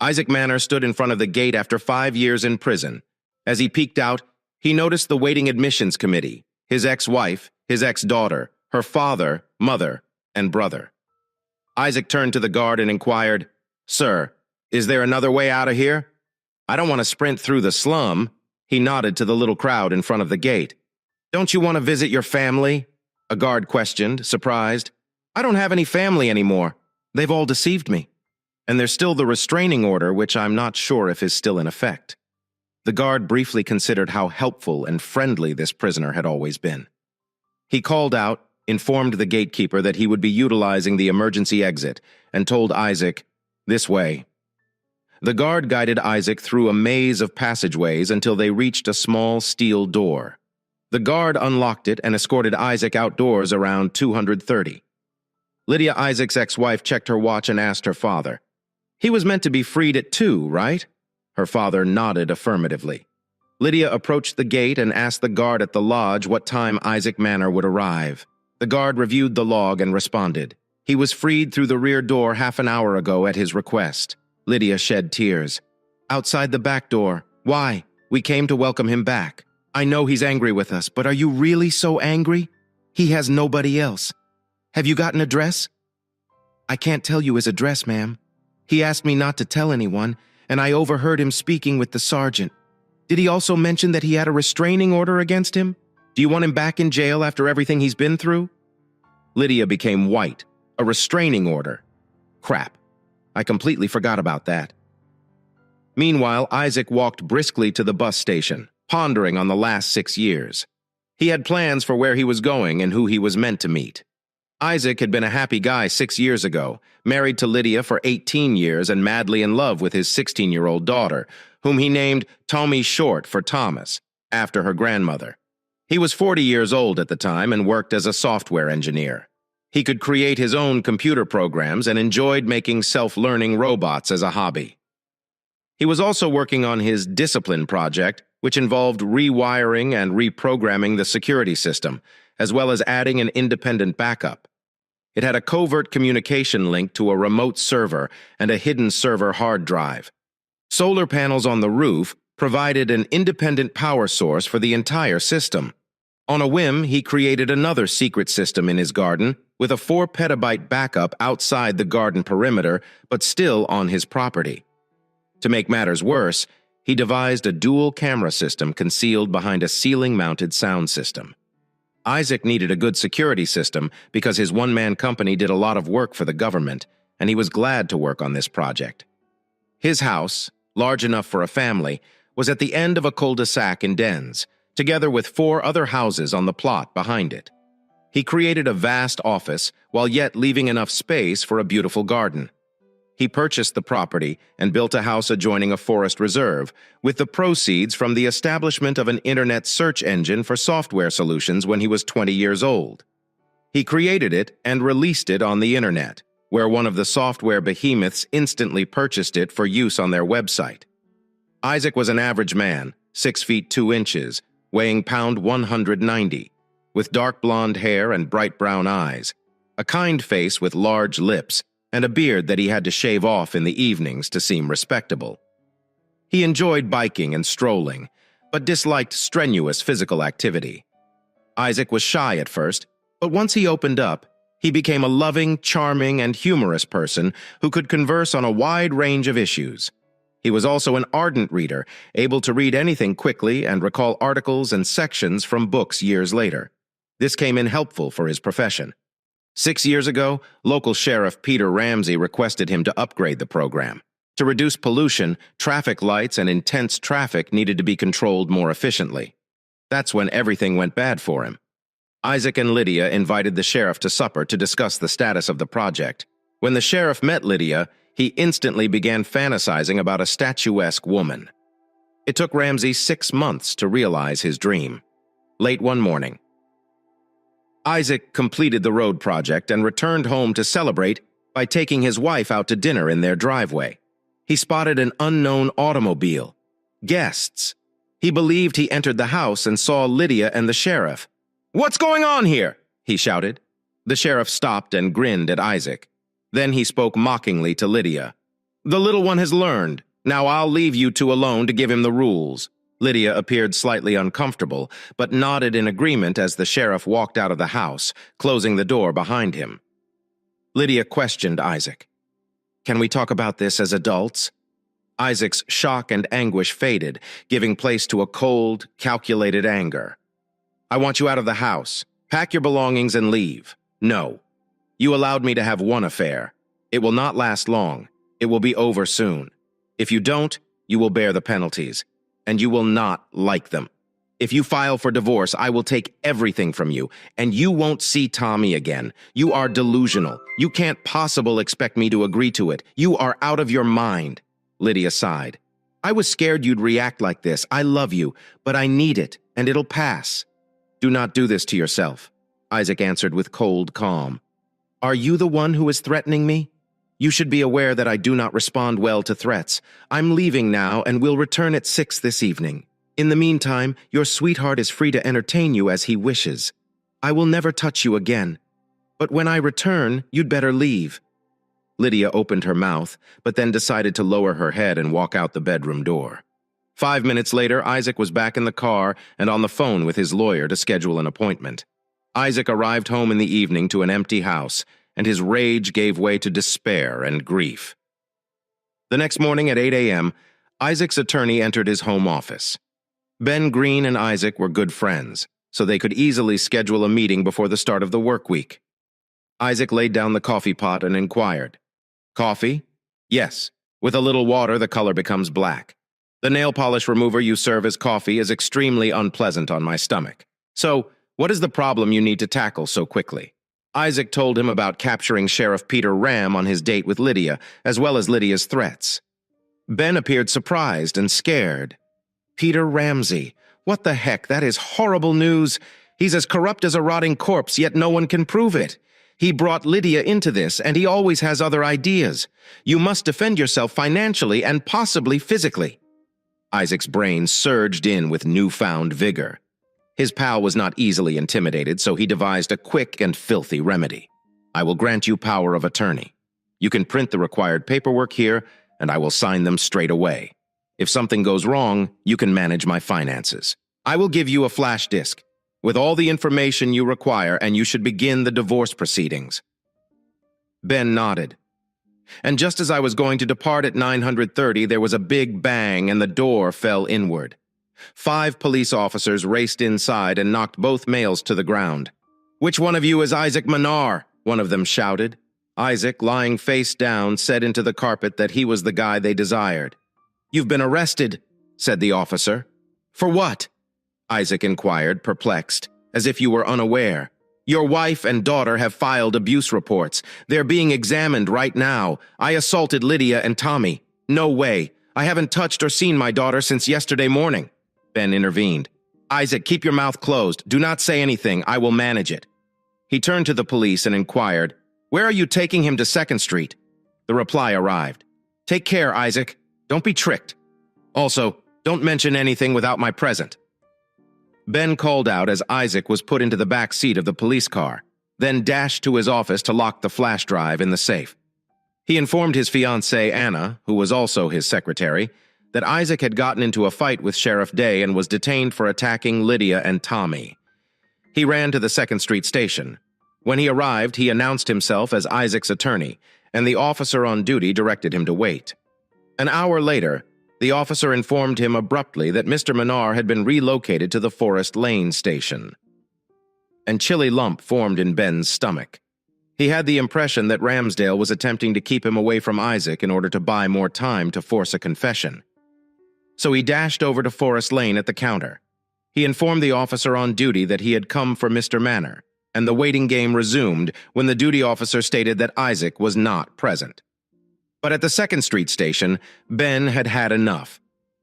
Isaac Manor stood in front of the gate after 5 years in prison. As he peeked out, he noticed the waiting admissions committee, his ex-wife, his ex-daughter, her father, mother, and brother. Isaac turned to the guard and inquired, "Sir, is there another way out of here? I don't want to sprint through the slum." He nodded to the little crowd in front of the gate. "Don't you want to visit your family?" A guard questioned, surprised. "I don't have any family anymore. They've all deceived me. And there's still the restraining order, which I'm not sure if is still in effect." The guard briefly considered how helpful and friendly this prisoner had always been. He called out, informed the gatekeeper that he would be utilizing the emergency exit, and told Isaac, "This way." The guard guided Isaac through a maze of passageways until they reached a small steel door. The guard unlocked it and escorted Isaac outdoors around 2:30. Lydia, Isaac's ex-wife, checked her watch and asked her father, "He was meant to be freed at 2, right?" Her father nodded affirmatively. Lydia approached the gate and asked the guard at the lodge what time Isaac Manor would arrive. The guard reviewed the log and responded, "He was freed through the rear door half an hour ago at his request." Lydia shed tears. "Outside the back door. Why? We came to welcome him back. I know he's angry with us, but are you really so angry? He has nobody else. Have you got an address?" "I can't tell you his address, ma'am. He asked me not to tell anyone, and I overheard him speaking with the sergeant. Did he also mention that he had a restraining order against him? Do you want him back in jail after everything he's been through?" Lydia became white. A restraining order. Crap. I completely forgot about that. Meanwhile, Isaac walked briskly to the bus station, pondering on the last 6 years. He had plans for where he was going and who he was meant to meet. Isaac had been a happy guy 6 years ago, married to Lydia for 18 years and madly in love with his 16-year-old daughter, whom he named Tommy Short for Thomas, after her grandmother. He was 40 years old at the time and worked as a software engineer. He could create his own computer programs and enjoyed making self-learning robots as a hobby. He was also working on his discipline project, which involved rewiring and reprogramming the security system, as well as adding an independent backup. It had a covert communication link to a remote server and a hidden server hard drive. Solar panels on the roof provided an independent power source for the entire system. On a whim, he created another secret system in his garden with a 4-petabyte backup outside the garden perimeter, but still on his property. To make matters worse, he devised a dual camera system concealed behind a ceiling-mounted sound system. Isaac needed a good security system because his one-man company did a lot of work for the government, and he was glad to work on this project. His house, large enough for a family, was at the end of a cul-de-sac in Dens, together with 4 other houses on the plot behind it. He created a vast office while yet leaving enough space for a beautiful garden. He purchased the property and built a house adjoining a forest reserve, with the proceeds from the establishment of an internet search engine for software solutions when he was 20 years old. He created it and released it on the internet, where one of the software behemoths instantly purchased it for use on their website. Isaac was an average man, 6 feet 2 inches, weighing pound 190, with dark blonde hair and bright brown eyes, a kind face with large lips, and a beard that he had to shave off in the evenings to seem respectable. He enjoyed biking and strolling, but disliked strenuous physical activity. Isaac was shy at first, but once he opened up, he became a loving, charming, and humorous person who could converse on a wide range of issues. He was also an ardent reader, able to read anything quickly and recall articles and sections from books years later. This came in helpful for his profession. 6 years ago, local Sheriff Peter Ramsey requested him to upgrade the program. To reduce pollution, traffic lights and intense traffic needed to be controlled more efficiently. That's when everything went bad for him. Isaac and Lydia invited the sheriff to supper to discuss the status of the project. When the sheriff met Lydia, he instantly began fantasizing about a statuesque woman. It took Ramsey 6 months to realize his dream. Late one morning, Isaac completed the road project and returned home to celebrate by taking his wife out to dinner in their driveway. He spotted an unknown automobile. Guests. He believed he entered the house and saw Lydia and the sheriff. "What's going on here?" he shouted. The sheriff stopped and grinned at Isaac. Then he spoke mockingly to Lydia. The little one has learned. Now I'll leave you two alone to give him the rules." Lydia appeared slightly uncomfortable, but nodded in agreement as the sheriff walked out of the house, closing the door behind him. Lydia questioned Isaac. "Can we talk about this as adults?" Isaac's shock and anguish faded, giving place to a cold, calculated anger. "I want you out of the house. Pack your belongings and leave." "No. You allowed me to have one affair. It will not last long. It will be over soon. If you don't, you will bear the penalties, and you will not like them. If you file for divorce, I will take everything from you, and you won't see Tommy again. You are delusional. You can't possibly expect me to agree to it. You are out of your mind." Lydia sighed. "I was scared you'd react like this. I love you, but I need it, and it'll pass." "Do not do this to yourself," Isaac answered with cold calm. "Are you the one who is threatening me? You should be aware that I do not respond well to threats. I'm leaving now and will return at 6 this evening. In the meantime, your sweetheart is free to entertain you as he wishes. I will never touch you again. But when I return, you'd better leave." Lydia opened her mouth, but then decided to lower her head and walk out the bedroom door. 5 minutes later, Isaac was back in the car and on the phone with his lawyer to schedule an appointment. Isaac arrived home in the evening to an empty house, and his rage gave way to despair and grief. The next morning at 8 a.m., Isaac's attorney entered his home office. Ben Green and Isaac were good friends, so they could easily schedule a meeting before the start of the work week. Isaac laid down the coffee pot and inquired, "Coffee?" "Yes. With a little water, the color becomes black. The nail polish remover you serve as coffee is extremely unpleasant on my stomach. So, what is the problem you need to tackle so quickly?" Isaac told him about capturing Sheriff Peter Ram on his date with Lydia, as well as Lydia's threats. Ben appeared surprised and scared. "Peter Ramsey? What the heck? That is horrible news. He's as corrupt as a rotting corpse, yet no one can prove it. He brought Lydia into this, and he always has other ideas. You must defend yourself financially and possibly physically." Isaac's brain surged in with newfound vigor. His pal was not easily intimidated, so he devised a quick and filthy remedy. "I will grant you power of attorney. You can print the required paperwork here, and I will sign them straight away. If something goes wrong, you can manage my finances. I will give you a flash disk with all the information you require, and you should begin the divorce proceedings." Ben nodded. And just as I was going to depart at 9:30, there was a big bang and the door fell inward. 5 police officers raced inside and knocked both males to the ground. "Which one of you is Isaac Manar?" one of them shouted. Isaac, lying face down, said into the carpet that he was the guy they desired. "You've been arrested," said the officer. "For what?" Isaac inquired, perplexed, as if you were unaware. "Your wife and daughter have filed abuse reports. They're being examined right now. I assaulted Lydia and Tommy." "No way. I haven't touched or seen my daughter since yesterday morning." Ben intervened. "Isaac, keep your mouth closed. Do not say anything. I will manage it." He turned to the police and inquired, "Where are you taking him to 2nd Street?" The reply arrived. "Take care, Isaac. Don't be tricked. Also, don't mention anything without my present." Ben called out as Isaac was put into the back seat of the police car, then dashed to his office to lock the flash drive in the safe. He informed his fiancée, Anna, who was also his secretary, that Isaac had gotten into a fight with Sheriff Day and was detained for attacking Lydia and Tommy. He ran to the 2nd Street station. When he arrived, he announced himself as Isaac's attorney, and the officer on duty directed him to wait. An hour later, the officer informed him abruptly that Mr. Manar had been relocated to the Forest Lane station. An chilly lump formed in Ben's stomach. He had the impression that Ramsdale was attempting to keep him away from Isaac in order to buy more time to force a confession. So he dashed over to Forest Lane at the counter. He informed the officer on duty that he had come for Mr. Manor, and the waiting game resumed when the duty officer stated that Isaac was not present. But at the 2nd Street station, Ben had had enough.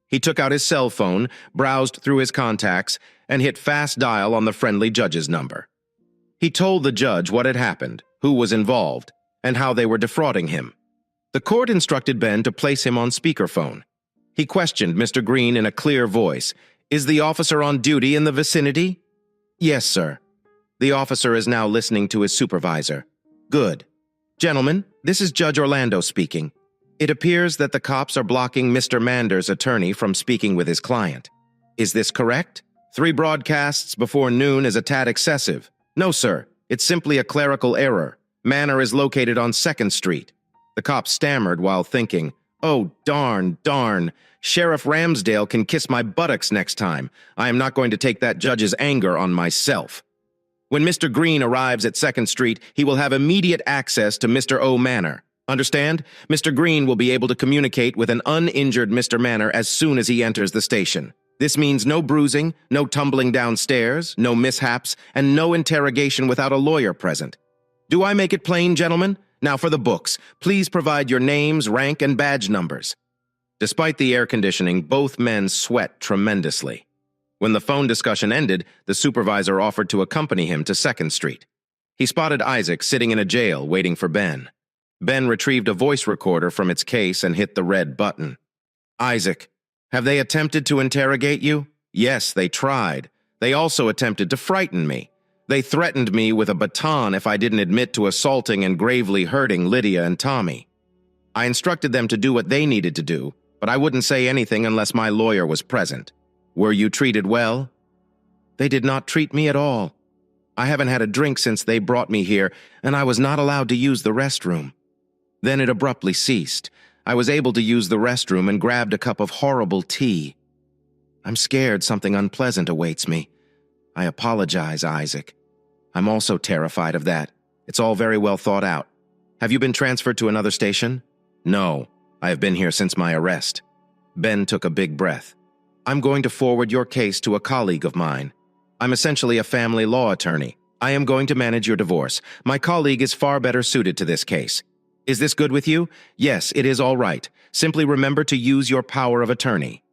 He took out his cell phone, browsed through his contacts, and hit fast dial on the friendly judge's number. He told the judge what had happened, who was involved, and how they were defrauding him. The court instructed Ben to place him on speakerphone. He questioned Mr. Green in a clear voice. "Is the officer on duty in the vicinity?" "Yes, sir." The officer is now listening to his supervisor. "Good. Gentlemen, this is Judge Orlando speaking. It appears that the cops are blocking Mr. Mander's attorney from speaking with his client. Is this correct? 3 broadcasts before noon is a tad excessive. No, sir. It's simply a clerical error. Manor is located on 2nd Street. The cop stammered while thinking, "Oh, darn. Sheriff Ramsdale can kiss my buttocks next time. I am not going to take that judge's anger on myself." When Mr. Green arrives at 2nd Street, he will have immediate access to Mr. O. Manor. Understand? Mr. Green will be able to communicate with an uninjured Mr. Manor as soon as he enters the station. This means no bruising, no tumbling downstairs, no mishaps, and no interrogation without a lawyer present. Do I make it plain, gentlemen? Now for the books. Please provide your names, rank, and badge numbers. Despite the air conditioning, both men sweat tremendously. When the phone discussion ended, the supervisor offered to accompany him to 2nd Street. He spotted Isaac sitting in a jail waiting for Ben. Ben retrieved a voice recorder from its case and hit the red button. "Isaac, have they attempted to interrogate you?" "Yes, they tried. They also attempted to frighten me. They threatened me with a baton if I didn't admit to assaulting and gravely hurting Lydia and Tommy. I instructed them to do what they needed to do, but I wouldn't say anything unless my lawyer was present. Were you treated well?" "They did not treat me at all. I haven't had a drink since they brought me here, and I was not allowed to use the restroom." Then it abruptly ceased. I was able to use the restroom and grabbed a cup of horrible tea. "I'm scared something unpleasant awaits me. I apologize, Isaac. I'm also terrified of that. It's all very well thought out. Have you been transferred to another station?" "No, I have been here since my arrest." Ben took a big breath. "I'm going to forward your case to a colleague of mine. I'm essentially a family law attorney. I am going to manage your divorce. My colleague is far better suited to this case. Is this good with you?" "Yes, it is all right. Simply remember to use your power of attorney."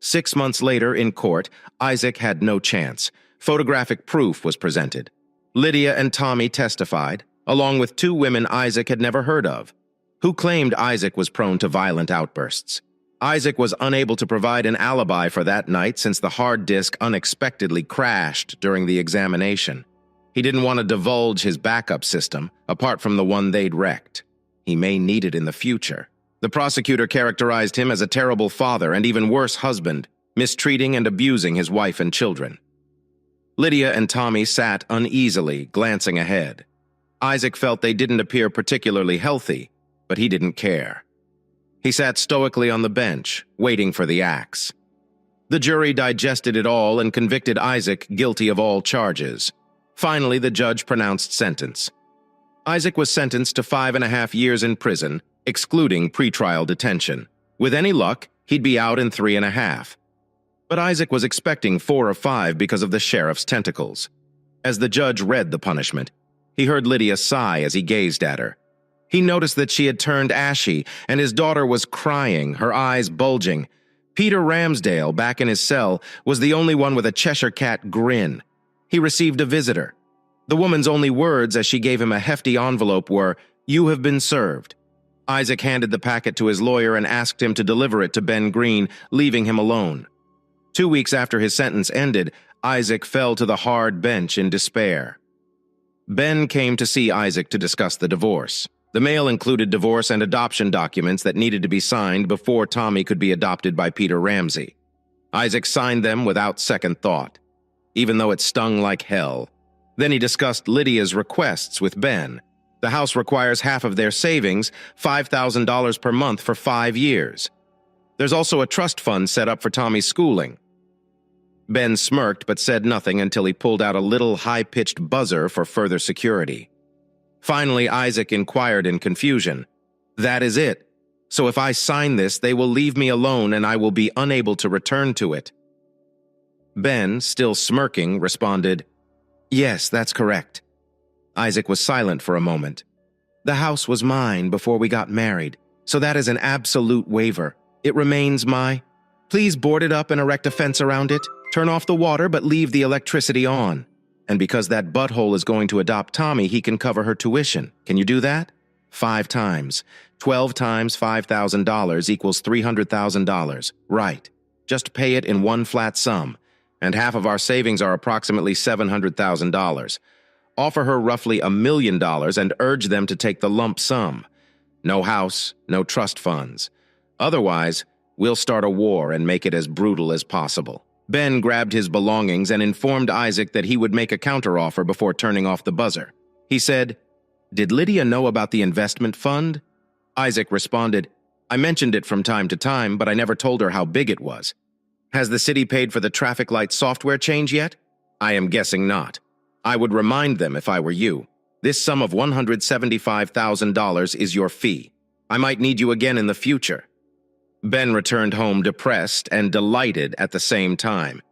6 months later, in court, Isaac had no chance. Photographic proof was presented. Lydia and Tommy testified, along with 2 women Isaac had never heard of, who claimed Isaac was prone to violent outbursts. Isaac was unable to provide an alibi for that night since the hard disk unexpectedly crashed during the examination. He didn't want to divulge his backup system, apart from the one they'd wrecked. He may need it in the future. The prosecutor characterized him as a terrible father and even worse husband, mistreating and abusing his wife and children. Lydia and Tommy sat uneasily, glancing ahead. Isaac felt they didn't appear particularly healthy, but he didn't care. He sat stoically on the bench, waiting for the axe. The jury digested it all and convicted Isaac guilty of all charges. Finally, the judge pronounced sentence. Isaac was sentenced to 5.5 years in prison, excluding pretrial detention. With any luck, he'd be out in 3.5. But Isaac was expecting 4 or 5 because of the sheriff's tentacles. As the judge read the punishment, he heard Lydia sigh as he gazed at her. He noticed that she had turned ashy, and his daughter was crying, her eyes bulging. Peter Ramsdale, back in his cell, was the only one with a Cheshire Cat grin. He received a visitor. The woman's only words as she gave him a hefty envelope were, "You have been served." Isaac handed the packet to his lawyer and asked him to deliver it to Ben Green, leaving him alone. 2 weeks after his sentence ended, Isaac fell to the hard bench in despair. Ben came to see Isaac to discuss the divorce. The mail included divorce and adoption documents that needed to be signed before Tommy could be adopted by Peter Ramsey. Isaac signed them without second thought, even though it stung like hell. Then he discussed Lydia's requests with Ben. The house requires half of their savings, $5,000 per month for 5 years. There's also a trust fund set up for Tommy's schooling. Ben smirked but said nothing until he pulled out a little high-pitched buzzer for further security. Finally, Isaac inquired in confusion. "That is it. So if I sign this, they will leave me alone and I will be unable to return to it." Ben, still smirking, responded, "Yes, that's correct." Isaac was silent for a moment. "The house was mine before we got married, so that is an absolute waiver. It remains my. Please board it up and erect a fence around it. Turn off the water but leave the electricity on. And because that butthole is going to adopt Tommy, he can cover her tuition. Can you do that? 5 times. 12 times $5,000 equals $300,000. Right. Just pay it in one flat sum. And half of our savings are approximately $700,000. Offer her roughly $1 million and urge them to take the lump sum. No house, no trust funds. Otherwise, we'll start a war and make it as brutal as possible. Ben grabbed his belongings and informed Isaac that he would make a counteroffer before turning off the buzzer. He said, "Did Lydia know about the investment fund?" Isaac responded, "I mentioned it from time to time, but I never told her how big it was." "Has the city paid for the traffic light software change yet?" "I am guessing not. I would remind them if I were you. This sum of $175,000 is your fee. I might need you again in the future." Ben returned home depressed and delighted at the same time.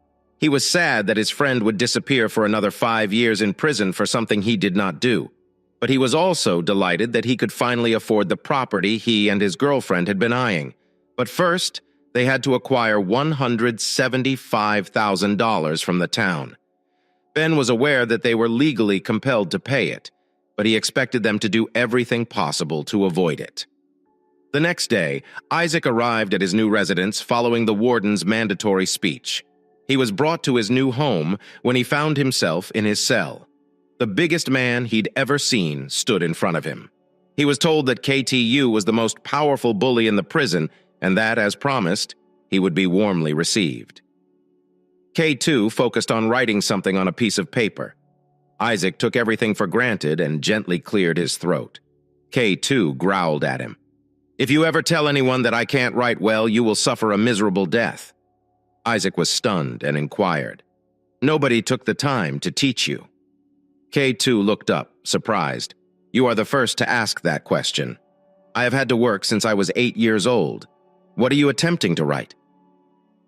He was sad that his friend would disappear for another 5 years in prison for something he did not do. But he was also delighted that he could finally afford the property he and his girlfriend had been eyeing. But first, they had to acquire $175,000 from the town. Ben was aware that they were legally compelled to pay it, but he expected them to do everything possible to avoid it. The next day, Isaac arrived at his new residence following the warden's mandatory speech. He was brought to his new home when he found himself in his cell. The biggest man he'd ever seen stood in front of him. He was told that KTU was the most powerful bully in the prison and that, as promised, he would be warmly received. K2 focused on writing something on a piece of paper. Isaac took everything for granted and gently cleared his throat. K2 growled at him. "If you ever tell anyone that I can't write well, you will suffer a miserable death." Isaac was stunned and inquired, "Nobody took the time to teach you." K2 looked up, surprised. "You are the first to ask that question. I have had to work since I was 8 years old. What are you attempting to write?"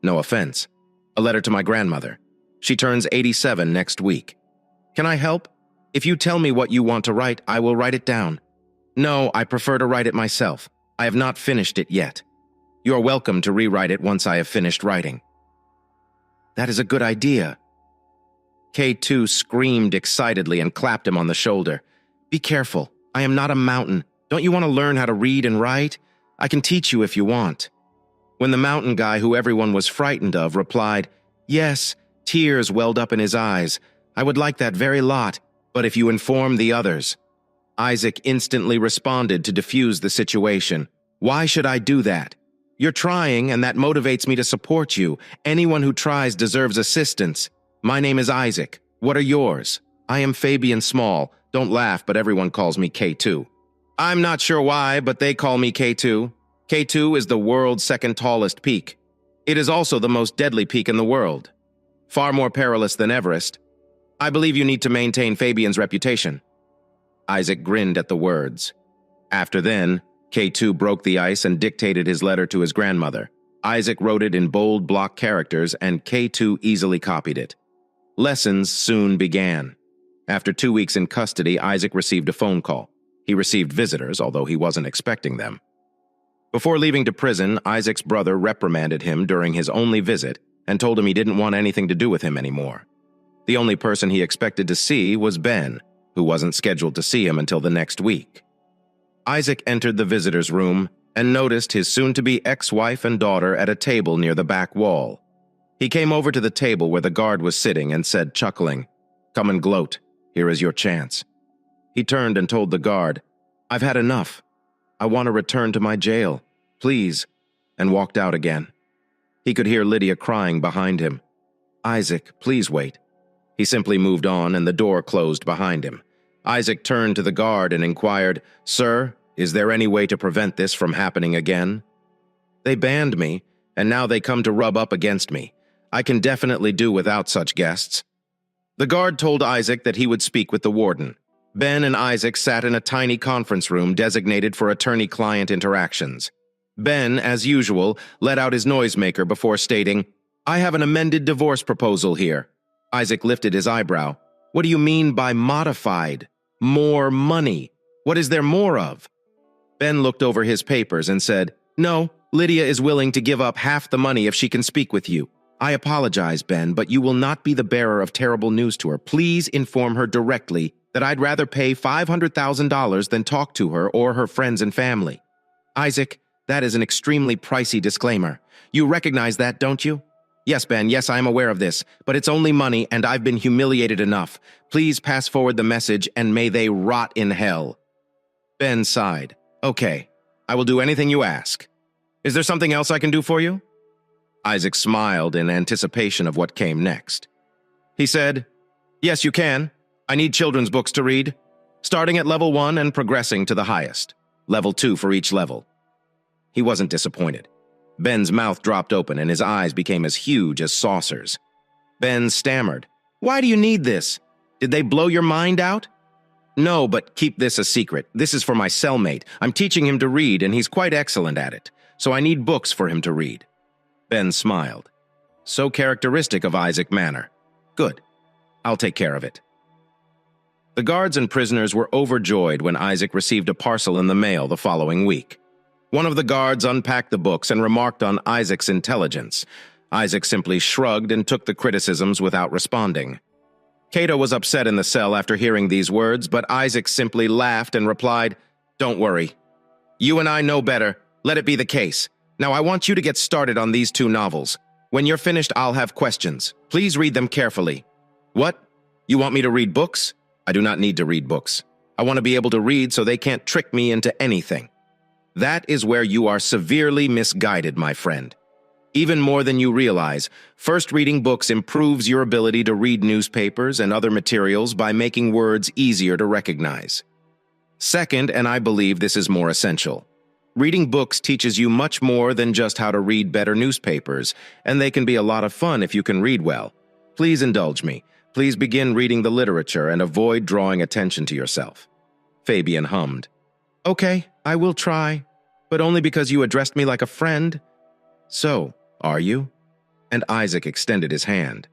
"No offense. A letter to my grandmother. She turns 87 next week. Can I help? If you tell me what you want to write, I will write it down." "No, I prefer to write it myself. I have not finished it yet. You are welcome to rewrite it once I have finished writing." "That is a good idea." K2 screamed excitedly and clapped him on the shoulder. "Be careful. I am not a mountain. Don't you want to learn how to read and write? I can teach you if you want." When the mountain guy who everyone was frightened of replied, "Yes," tears welled up in his eyes. "I would like that very lot, but if you inform the others." Isaac instantly responded to defuse the situation. "Why should I do that? You're trying, and that motivates me to support you. Anyone who tries deserves assistance. My name is Isaac. What are yours?" "I am Fabian Small. Don't laugh, but everyone calls me K2. "I'm not sure why, but they call me K2. K2 is the world's second tallest peak. It is also the most deadly peak in the world. Far more perilous than Everest. I believe you need to maintain Fabian's reputation." Isaac grinned at the words. After then, K2 broke the ice and dictated his letter to his grandmother. Isaac wrote it in bold block characters, and K2 easily copied it. Lessons soon began. After 2 weeks in custody, Isaac received a phone call. He received visitors, although he wasn't expecting them. Before leaving to prison, Isaac's brother reprimanded him during his only visit and told him he didn't want anything to do with him anymore. The only person he expected to see was Ben, who wasn't scheduled to see him until the next week. Isaac entered the visitor's room and noticed his soon-to-be ex-wife and daughter at a table near the back wall. He came over to the table where the guard was sitting and said, chuckling, "Come and gloat. Here is your chance." He turned and told the guard, "I've had enough. I want to return to my jail. Please," and walked out again. He could hear Lydia crying behind him. "Isaac, please wait." He simply moved on and the door closed behind him. Isaac turned to the guard and inquired, "Sir, is there any way to prevent this from happening again?" "They banned me, and now they come to rub up against me. I can definitely do without such guests." The guard told Isaac that he would speak with the warden. Ben and Isaac sat in a tiny conference room designated for attorney-client interactions. Ben, as usual, let out his noisemaker before stating, "I have an amended divorce proposal here." Isaac lifted his eyebrow. "What do you mean by modified? More money? What is there more of?" Ben looked over his papers and said, "No, Lydia is willing to give up half the money if she can speak with you. I apologize, Ben, but you will not be the bearer of terrible news to her. Please inform her directly that I'd rather pay $500,000 than talk to her or her friends and family." "Isaac, that is an extremely pricey disclaimer. You recognize that, don't you?" "Yes, Ben, yes, I am aware of this, but it's only money and I've been humiliated enough. Please pass forward the message and may they rot in hell." Ben sighed. "Okay, I will do anything you ask. Is there something else I can do for you? Isaac smiled in anticipation of what came next. He said, Yes, you can. I need children's books to read, starting at level 1 and progressing to the highest, level 2 for each level. He wasn't disappointed. Ben's mouth dropped open and his eyes became as huge as saucers. Ben stammered, Why do you need this? Did they blow your mind out? No, but keep this a secret. This is for my cellmate. I'm teaching him to read and he's quite excellent at it, so I need books for him to read. Ben smiled. So characteristic of Isaac manner. Good. I'll take care of it. The guards and prisoners were overjoyed when Isaac received a parcel in the mail the following week. One of the guards unpacked the books and remarked on Isaac's intelligence. Isaac simply shrugged and took the criticisms without responding. Cato was upset in the cell after hearing these words, but Isaac simply laughed and replied, Don't worry. You and I know better. Let it be the case. Now I want you to get started on these 2 novels. When you're finished, I'll have questions. Please read them carefully. What? You want me to read books? I do not need to read books. I want to be able to read so they can't trick me into anything. That is where you are severely misguided, my friend. Even more than you realize, first reading books improves your ability to read newspapers and other materials by making words easier to recognize. Second, and I believe this is more essential, reading books teaches you much more than just how to read better newspapers, and they can be a lot of fun if you can read well. Please indulge me. Please begin reading the literature and avoid drawing attention to yourself. Fabian hummed. Okay, I will try, but only because you addressed me like a friend. So, are you? And Isaac extended his hand.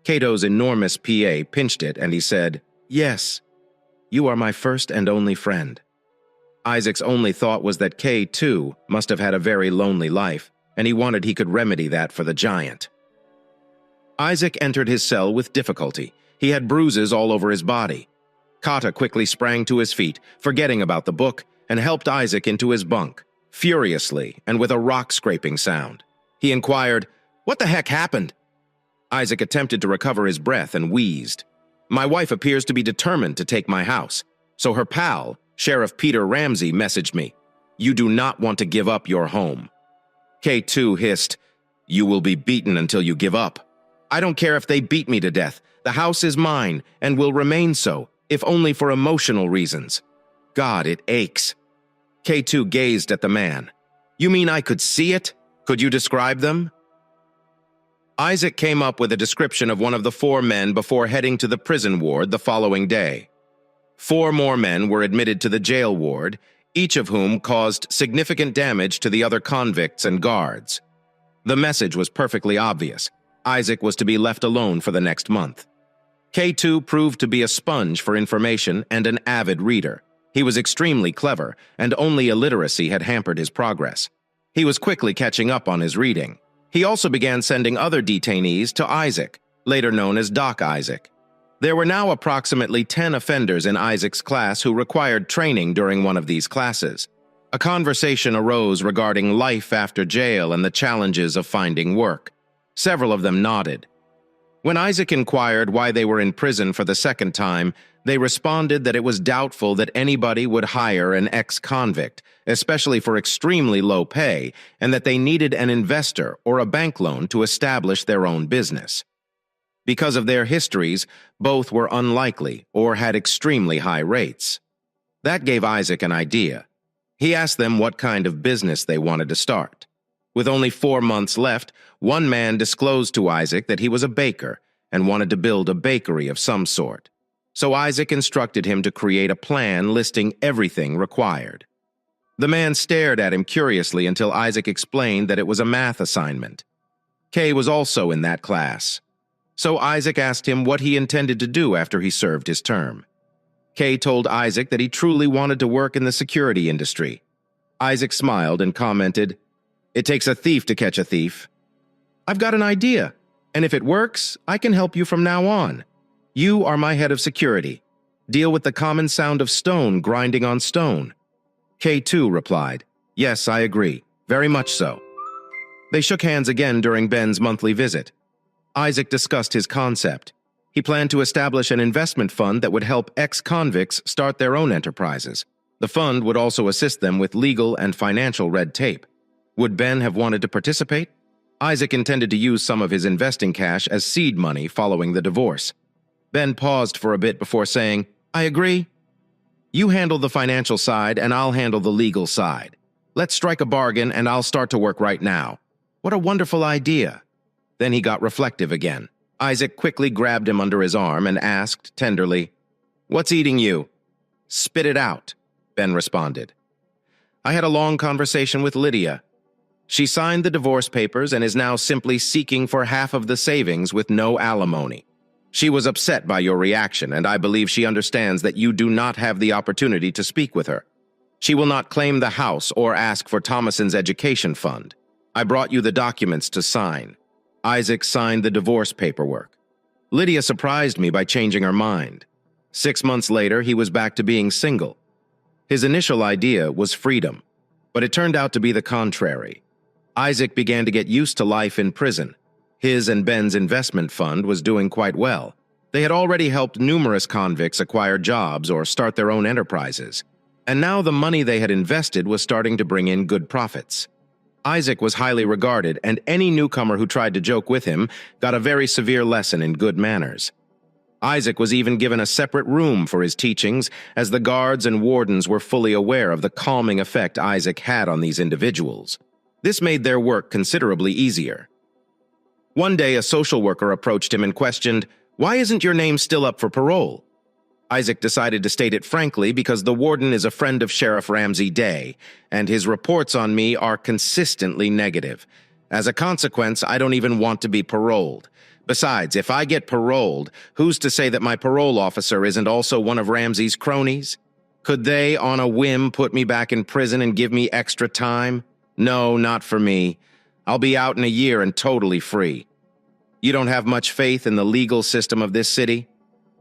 Cato's enormous PA pinched it and he said, Yes, you are my first and only friend. Isaac's only thought was that Kay, too, must have had a very lonely life, and he wanted he could remedy that for the giant. Isaac entered his cell with difficulty. He had bruises all over his body. Kata quickly sprang to his feet, forgetting about the book, and helped Isaac into his bunk, furiously and with a rock-scraping sound. He inquired, What the heck happened? Isaac attempted to recover his breath and wheezed. My wife appears to be determined to take my house, so her pal, Sheriff Peter Ramsey, messaged me. You do not want to give up your home. K2 hissed, You will be beaten until you give up. I don't care if they beat me to death. The house is mine and will remain so, if only for emotional reasons. God, it aches. K2 gazed at the man. You mean I could see it? Could you describe them? Isaac came up with a description of one of the 4 men before heading to the prison ward the following day. 4 more men were admitted to the jail ward, each of whom caused significant damage to the other convicts and guards. The message was perfectly obvious. Isaac was to be left alone for the next month. K2 proved to be a sponge for information and an avid reader. He was extremely clever, and only illiteracy had hampered his progress. He was quickly catching up on his reading. He also began sending other detainees to Isaac, later known as Doc Isaac. There were now approximately 10 offenders in Isaac's class who required training during one of these classes. A conversation arose regarding life after jail and the challenges of finding work. Several of them nodded. When Isaac inquired why they were in prison for the second time, they responded that it was doubtful that anybody would hire an ex-convict, especially for extremely low pay, and that they needed an investor or a bank loan to establish their own business. Because of their histories, both were unlikely or had extremely high rates. That gave Isaac an idea. He asked them what kind of business they wanted to start. With only 4 months left, one man disclosed to Isaac that he was a baker and wanted to build a bakery of some sort. So Isaac instructed him to create a plan listing everything required. The man stared at him curiously until Isaac explained that it was a math assignment. Kay was also in that class. So Isaac asked him what he intended to do after he served his term. Kay told Isaac that he truly wanted to work in the security industry. Isaac smiled and commented, It takes a thief to catch a thief. I've got an idea, and if it works, I can help you from now on. You are my head of security. Deal with the common sound of stone grinding on stone. K2 replied, Yes, I agree. Very much so. They shook hands again during Ben's monthly visit. Isaac discussed his concept. He planned to establish an investment fund that would help ex-convicts start their own enterprises. The fund would also assist them with legal and financial red tape. Would Ben have wanted to participate? Isaac intended to use some of his investing cash as seed money following the divorce. Ben paused for a bit before saying, "I agree. You handle the financial side and I'll handle the legal side. Let's strike a bargain and I'll start to work right now." What a wonderful idea. Then he got reflective again. Isaac quickly grabbed him under his arm and asked tenderly, "What's eating you?" "Spit it out," Ben responded. "I had a long conversation with Lydia. She signed the divorce papers and is now simply seeking for half of the savings with no alimony. She was upset by your reaction, and I believe she understands that you do not have the opportunity to speak with her. She will not claim the house or ask for Thomason's education fund. I brought you the documents to sign." Isaac signed the divorce paperwork. Lydia surprised me by changing her mind. 6 months later, he was back to being single. His initial idea was freedom, but it turned out to be the contrary. Isaac began to get used to life in prison. His and Ben's investment fund was doing quite well. They had already helped numerous convicts acquire jobs or start their own enterprises, and now the money they had invested was starting to bring in good profits. Isaac was highly regarded, and any newcomer who tried to joke with him got a very severe lesson in good manners. Isaac was even given a separate room for his teachings, as the guards and wardens were fully aware of the calming effect Isaac had on these individuals. This made their work considerably easier. One day, a social worker approached him and questioned, "Why isn't your name still up for parole?" Isaac decided to state it frankly because the warden is a friend of Sheriff Ramsey Day, and his reports on me are consistently negative. As a consequence, I don't even want to be paroled. Besides, if I get paroled, who's to say that my parole officer isn't also one of Ramsey's cronies? Could they, on a whim, put me back in prison and give me extra time? No, not for me. I'll be out in a year and totally free. You don't have much faith in the legal system of this city?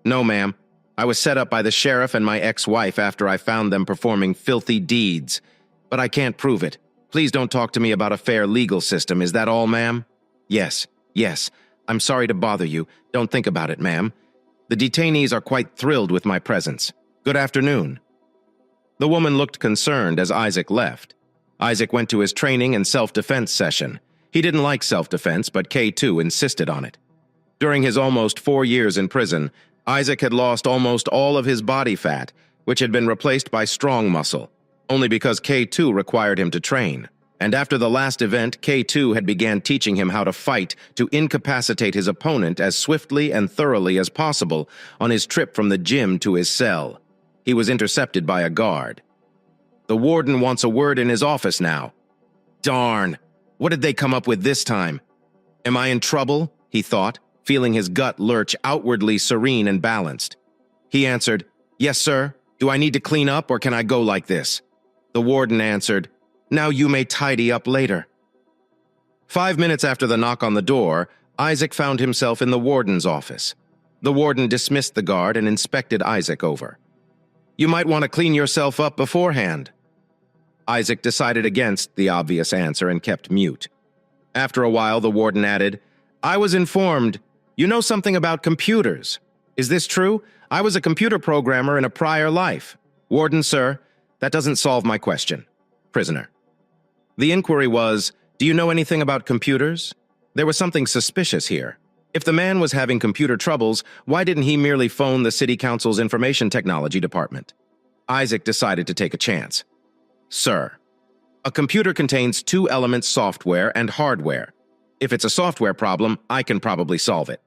No, ma'am. I was set up by the sheriff and my ex-wife after I found them performing filthy deeds. But I can't prove it. Please don't talk to me about a fair legal system. Is that all, ma'am? Yes. I'm sorry to bother you. Don't think about it, ma'am. The detainees are quite thrilled with my presence. Good afternoon." The woman looked concerned as Isaac left. Isaac went to his training and self-defense session. He didn't like self-defense, but K2 insisted on it. During his almost 4 years in prison, Isaac had lost almost all of his body fat, which had been replaced by strong muscle, only because K2 required him to train. And after the last event, K2 had began teaching him how to fight to incapacitate his opponent as swiftly and thoroughly as possible on his trip from the gym to his cell. He was intercepted by a guard. "The warden wants a word in his office now." Darn! What did they come up with this time? Am I in trouble? He thought, feeling his gut lurch outwardly serene and balanced. He answered, "Yes, sir. Do I need to clean up or can I go like this?" The warden answered, "Now you may tidy up later." 5 minutes after the knock on the door, Isaac found himself in the warden's office. The warden dismissed the guard and inspected Isaac over. "You might want to clean yourself up beforehand." Isaac decided against the obvious answer and kept mute. After a while, the warden added, "I was informed you know something about computers. Is this true? I was a computer programmer in a prior life." "Warden, sir, that doesn't solve my question." Prisoner. The inquiry was, "Do you know anything about computers?" There was something suspicious here. If the man was having computer troubles, why didn't he merely phone the City Council's Information Technology Department? Isaac decided to take a chance. "Sir, a computer contains 2 elements, software and hardware. If it's a software problem, I can probably solve it.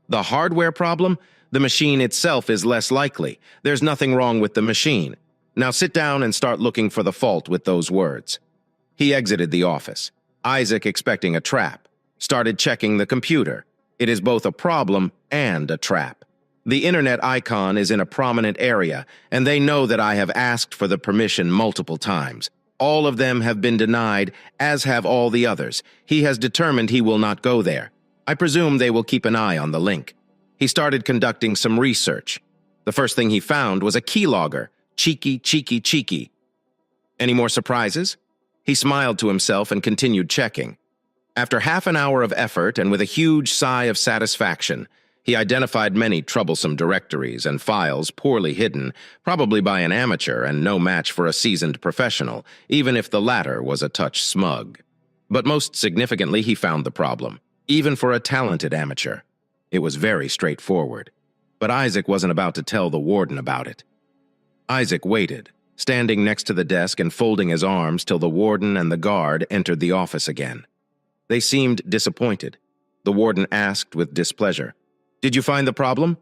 The hardware problem? The machine itself is less likely. There's nothing wrong with the machine. Now sit down and start looking for the fault with those words." He exited the office. Isaac, expecting a trap, started checking the computer. It is both a problem and a trap. The internet icon is in a prominent area, and they know that I have asked for the permission multiple times. All of them have been denied, as have all the others. He has determined he will not go there. I presume they will keep an eye on the link. He started conducting some research. The first thing he found was a keylogger. Cheeky. Any more surprises? He smiled to himself and continued checking. After half an hour of effort and with a huge sigh of satisfaction, He identified many troublesome directories and files poorly hidden, probably by an amateur and no match for a seasoned professional, even if the latter was a touch smug. But most significantly, he found the problem, even for a talented amateur. It was very straightforward. But Isaac wasn't about to tell the warden about it. Isaac waited, standing next to the desk and folding his arms till the warden and the guard entered the office again. They seemed disappointed. The warden asked with displeasure, "Did you find the problem?"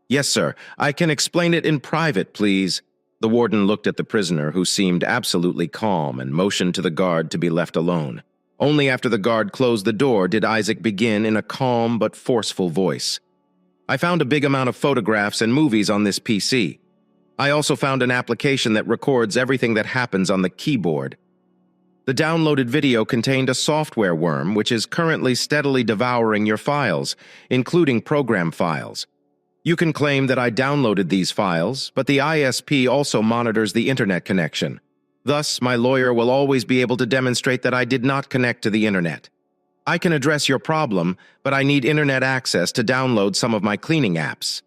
"Yes, sir. I can explain it in private, please." The warden looked at the prisoner, who seemed absolutely calm, and motioned to the guard to be left alone. Only after the guard closed the door did Isaac begin in a calm but forceful voice. "I found a big amount of photographs and movies on this PC. I also found an application that records everything that happens on the keyboard. The downloaded video contained a software worm which is currently steadily devouring your files, including program files. You can claim that I downloaded these files, but the ISP also monitors the internet connection. Thus, my lawyer will always be able to demonstrate that I did not connect to the internet. I can address your problem, but I need internet access to download some of my cleaning apps."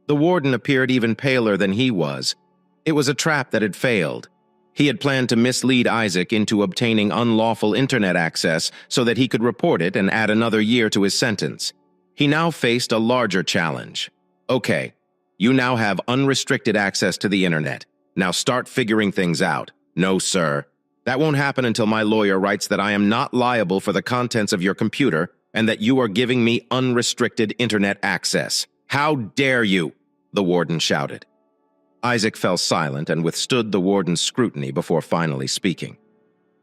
The warden appeared even paler than he was. It was a trap that had failed. He had planned to mislead Isaac into obtaining unlawful internet access so that he could report it and add another year to his sentence. He now faced a larger challenge. "Okay, you now have unrestricted access to the internet. Now start figuring things out." "No, sir. That won't happen until my lawyer writes that I am not liable for the contents of your computer and that you are giving me unrestricted internet access." "How dare you?" the warden shouted. Isaac fell silent and withstood the warden's scrutiny before finally speaking.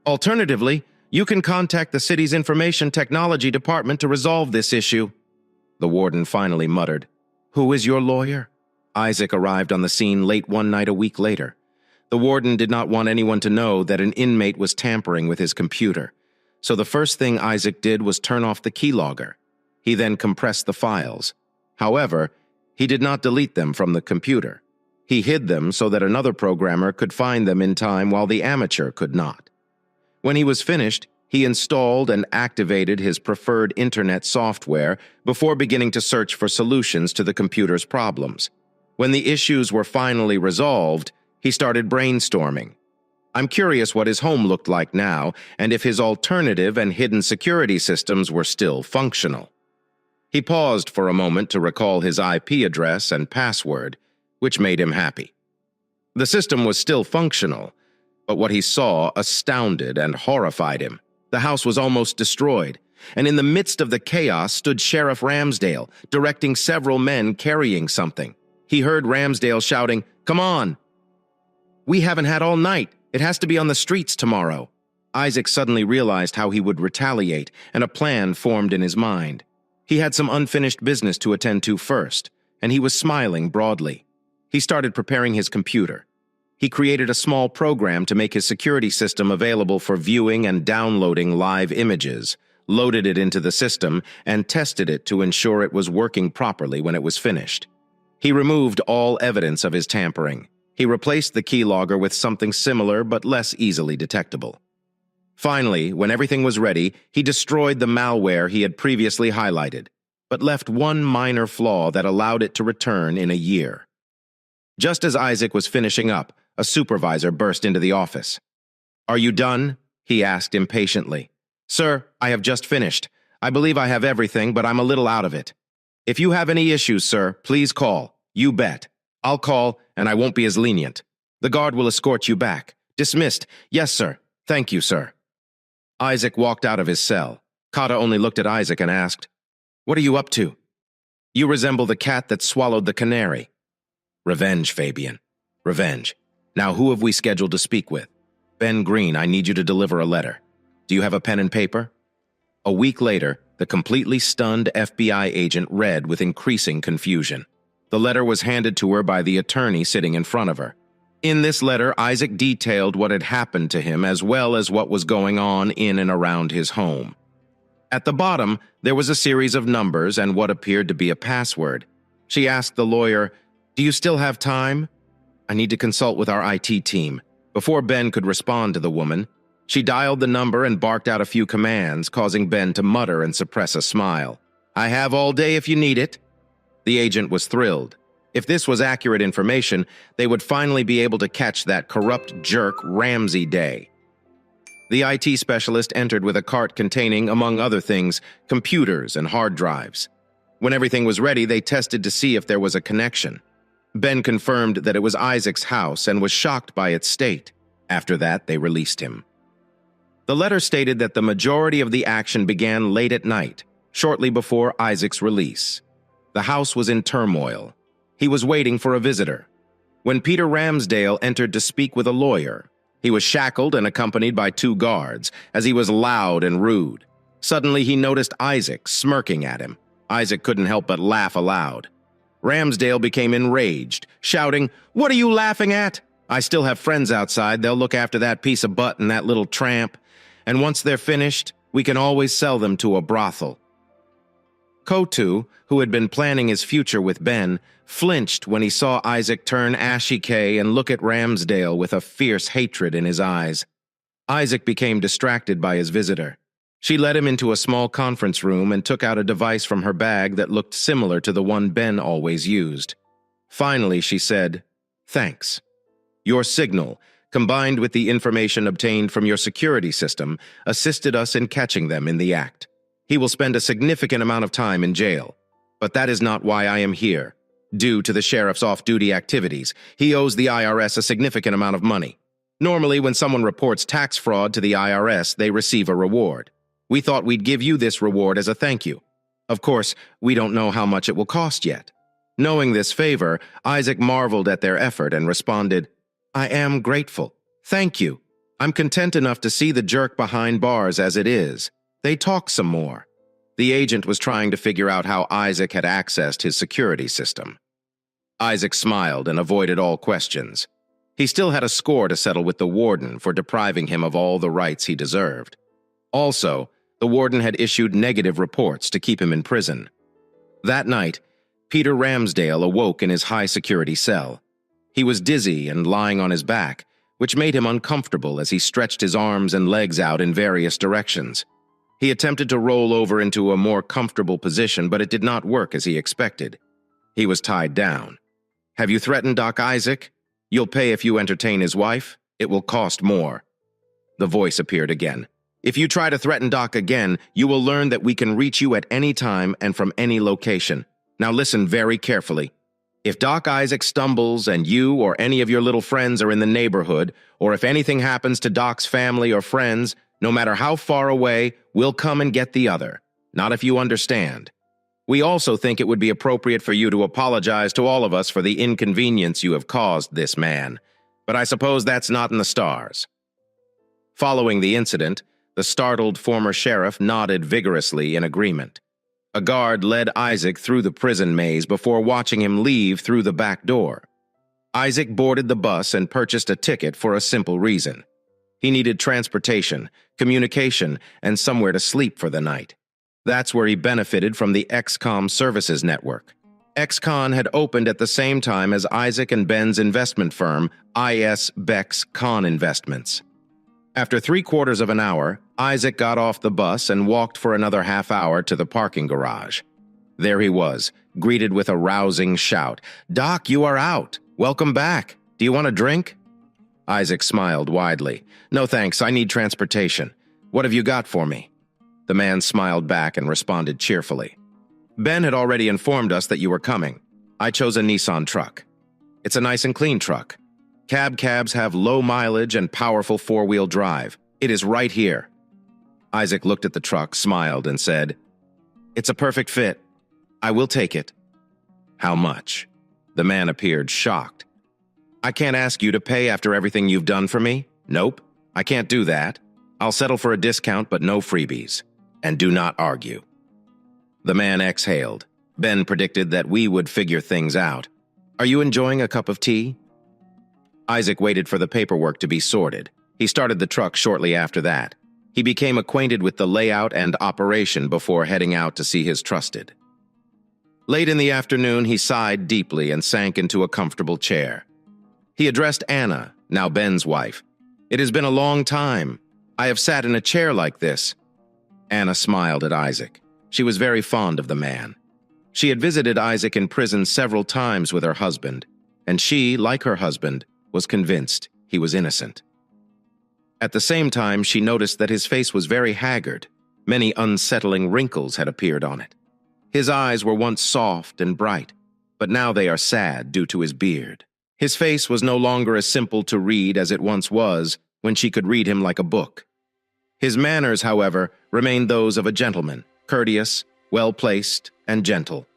"Alternatively, you can contact the city's information technology department to resolve this issue." The warden finally muttered, "Who is your lawyer?" Isaac arrived on the scene late one night a week later. The warden did not want anyone to know that an inmate was tampering with his computer, so the first thing Isaac did was turn off the keylogger. He then compressed the files. However, he did not delete them from the computer. He hid them so that another programmer could find them in time while the amateur could not. When he was finished, he installed and activated his preferred internet software before beginning to search for solutions to the computer's problems. When the issues were finally resolved, he started brainstorming. I'm curious what his home looked like now and if his alternative and hidden security systems were still functional. He paused for a moment to recall his IP address and password, which made him happy. The system was still functional, but what he saw astounded and horrified him. The house was almost destroyed, and in the midst of the chaos stood Sheriff Ramsdale, directing several men carrying something. He heard Ramsdale shouting, "Come on! We haven't had all night. It has to be on the streets tomorrow." Isaac suddenly realized how he would retaliate, and a plan formed in his mind. He had some unfinished business to attend to first, and he was smiling broadly. He started preparing his computer. He created a small program to make his security system available for viewing and downloading live images, loaded it into the system, and tested it to ensure it was working properly when it was finished. He removed all evidence of his tampering. He replaced the keylogger with something similar but less easily detectable. Finally, when everything was ready, he destroyed the malware he had previously highlighted, but left one minor flaw that allowed it to return in a year. Just as Isaac was finishing up, a supervisor burst into the office. "Are you done?" he asked impatiently. "Sir, I have just finished. I believe I have everything, but I'm a little out of it. If you have any issues, sir, please call. You bet. I'll call, and I won't be as lenient. The guard will escort you back. Dismissed. Yes, sir. Thank you, sir." Isaac walked out of his cell. Kata only looked at Isaac and asked, "What are you up to?" "You resemble the cat that swallowed the canary." "Revenge, Fabian. Revenge. Now who have we scheduled to speak with?" "Ben Green, I need you to deliver a letter. Do you have a pen and paper?" A week later, the completely stunned FBI agent read with increasing confusion. The letter was handed to her by the attorney sitting in front of her. In this letter, Isaac detailed what had happened to him as well as what was going on in and around his home. At the bottom, there was a series of numbers and what appeared to be a password. She asked the lawyer, "Do you still have time?" "I need to consult with our IT team." Before Ben could respond to the woman, she dialed the number and barked out a few commands, causing Ben to mutter and suppress a smile. "I have all day if you need it." The agent was thrilled. If this was accurate information, they would finally be able to catch that corrupt jerk Ramsey Day. The IT specialist entered with a cart containing, among other things, computers and hard drives. When everything was ready, they tested to see if there was a connection. Ben confirmed that it was Isaac's house and was shocked by its state. After that, they released him. The letter stated that the majority of the action began late at night, shortly before Isaac's release. The house was in turmoil. He was waiting for a visitor. When Peter Ramsdale entered to speak with a lawyer, he was shackled and accompanied by 2 guards, as he was loud and rude. Suddenly, he noticed Isaac smirking at him. Isaac couldn't help but laugh aloud. Ramsdale became enraged, shouting, "What are you laughing at? I still have friends outside. They'll look after that piece of butt and that little tramp. And once they're finished, we can always sell them to a brothel." Kotu, who had been planning his future with Ben, flinched when he saw Isaac turn ashy K and look at Ramsdale with a fierce hatred in his eyes. Isaac became distracted by his visitor. She led him into a small conference room and took out a device from her bag that looked similar to the one Ben always used. Finally, she said, "Thanks. Your signal, combined with the information obtained from your security system, assisted us in catching them in the act. He will spend a significant amount of time in jail. But that is not why I am here. Due to the sheriff's off-duty activities, he owes the IRS a significant amount of money. Normally, when someone reports tax fraud to the IRS, they receive a reward. We thought we'd give you this reward as a thank you. Of course, we don't know how much it will cost yet." Knowing this favor, Isaac marveled at their effort and responded, "I am grateful. Thank you. I'm content enough to see the jerk behind bars as it is. They talk some more." The agent was trying to figure out how Isaac had accessed his security system. Isaac smiled and avoided all questions. He still had a score to settle with the warden for depriving him of all the rights he deserved. Also, the warden had issued negative reports to keep him in prison. That night, Peter Ramsdale awoke in his high-security cell. He was dizzy and lying on his back, which made him uncomfortable as he stretched his arms and legs out in various directions. He attempted to roll over into a more comfortable position, but it did not work as he expected. He was tied down. "Have you threatened Doc Isaac? You'll pay if you entertain his wife. It will cost more." The voice appeared again. "If you try to threaten Doc again, you will learn that we can reach you at any time and from any location. Now listen very carefully. If Doc Isaac stumbles and you or any of your little friends are in the neighborhood, or if anything happens to Doc's family or friends, no matter how far away, we'll come and get the other. Not if you understand. We also think it would be appropriate for you to apologize to all of us for the inconvenience you have caused this man. But I suppose that's not in the stars." Following the incident, the startled former sheriff nodded vigorously in agreement. A guard led Isaac through the prison maze before watching him leave through the back door. Isaac boarded the bus and purchased a ticket for a simple reason. He needed transportation, communication, and somewhere to sleep for the night. That's where he benefited from the XCOM services network. XCON had opened at the same time as Isaac and Ben's investment firm, IS Bex Con Investments. After 3/4 of an hour, Isaac got off the bus and walked for another half hour to the parking garage. There he was, greeted with a rousing shout. "Doc, you are out. Welcome back. Do you want a drink?" Isaac smiled widely. "No thanks, I need transportation. What have you got for me?" The man smiled back and responded cheerfully. "Ben had already informed us that you were coming. I chose a Nissan truck. It's a nice and clean truck. Cabs have low mileage and powerful 4-wheel drive. It is right here." Isaac looked at the truck, smiled, and said, "It's a perfect fit. I will take it." "How much?" The man appeared shocked. "I can't ask you to pay after everything you've done for me. Nope, I can't do that. I'll settle for a discount, but no freebies. And do not argue." The man exhaled. Ben predicted that we would figure things out. "Are you enjoying a cup of tea?" Isaac waited for the paperwork to be sorted. He started the truck shortly after that. He became acquainted with the layout and operation before heading out to see his trusted. Late in the afternoon, he sighed deeply and sank into a comfortable chair. He addressed Anna, now Ben's wife. "It has been a long time. I have sat in a chair like this." Anna smiled at Isaac. She was very fond of the man. She had visited Isaac in prison several times with her husband, and she, like her husband, was convinced he was innocent. At the same time, she noticed that his face was very haggard. Many unsettling wrinkles had appeared on it. His eyes were once soft and bright, but now they are sad due to his beard. His face was no longer as simple to read as it once was when she could read him like a book. His manners, however, remained those of a gentleman, courteous, well-placed, and gentle.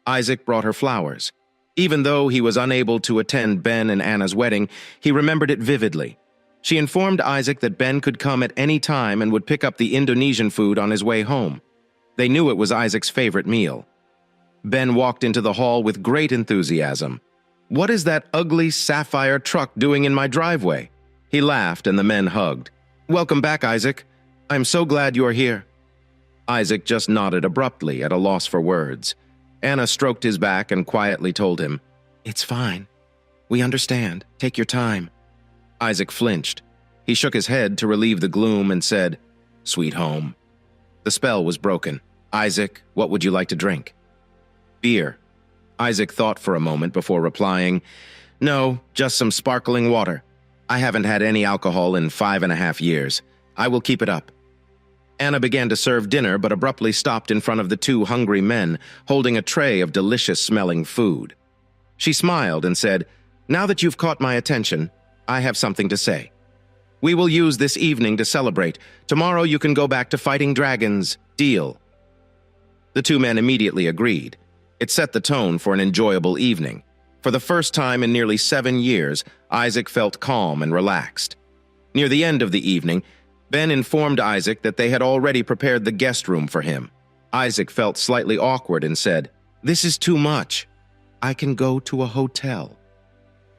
Isaac brought her flowers. Even though he was unable to attend Ben and Anna's wedding, he remembered it vividly. She informed Isaac that Ben could come at any time and would pick up the Indonesian food on his way home. They knew it was Isaac's favorite meal. Ben walked into the hall with great enthusiasm. "What is that ugly sapphire truck doing in my driveway?" He laughed and the men hugged. "Welcome back, Isaac. I'm so glad you're here." Isaac just nodded abruptly, at a loss for words. Anna stroked his back and quietly told him, "It's fine. We understand. Take your time." Isaac flinched. He shook his head to relieve the gloom and said, "Sweet home." The spell was broken. "Isaac, what would you like to drink?" "Beer." Isaac thought for a moment before replying, "No, just some sparkling water. I haven't had any alcohol in 5.5 years. I will keep it up." Anna began to serve dinner but abruptly stopped in front of the two hungry men, holding a tray of delicious-smelling food. She smiled and said, "Now that you've caught my attention, I have something to say. We will use this evening to celebrate. Tomorrow you can go back to fighting dragons. Deal?" The two men immediately agreed. It set the tone for an enjoyable evening. For the first time in nearly 7 years, Isaac felt calm and relaxed. Near the end of the evening, Ben informed Isaac that they had already prepared the guest room for him. Isaac felt slightly awkward and said, "This is too much. I can go to a hotel."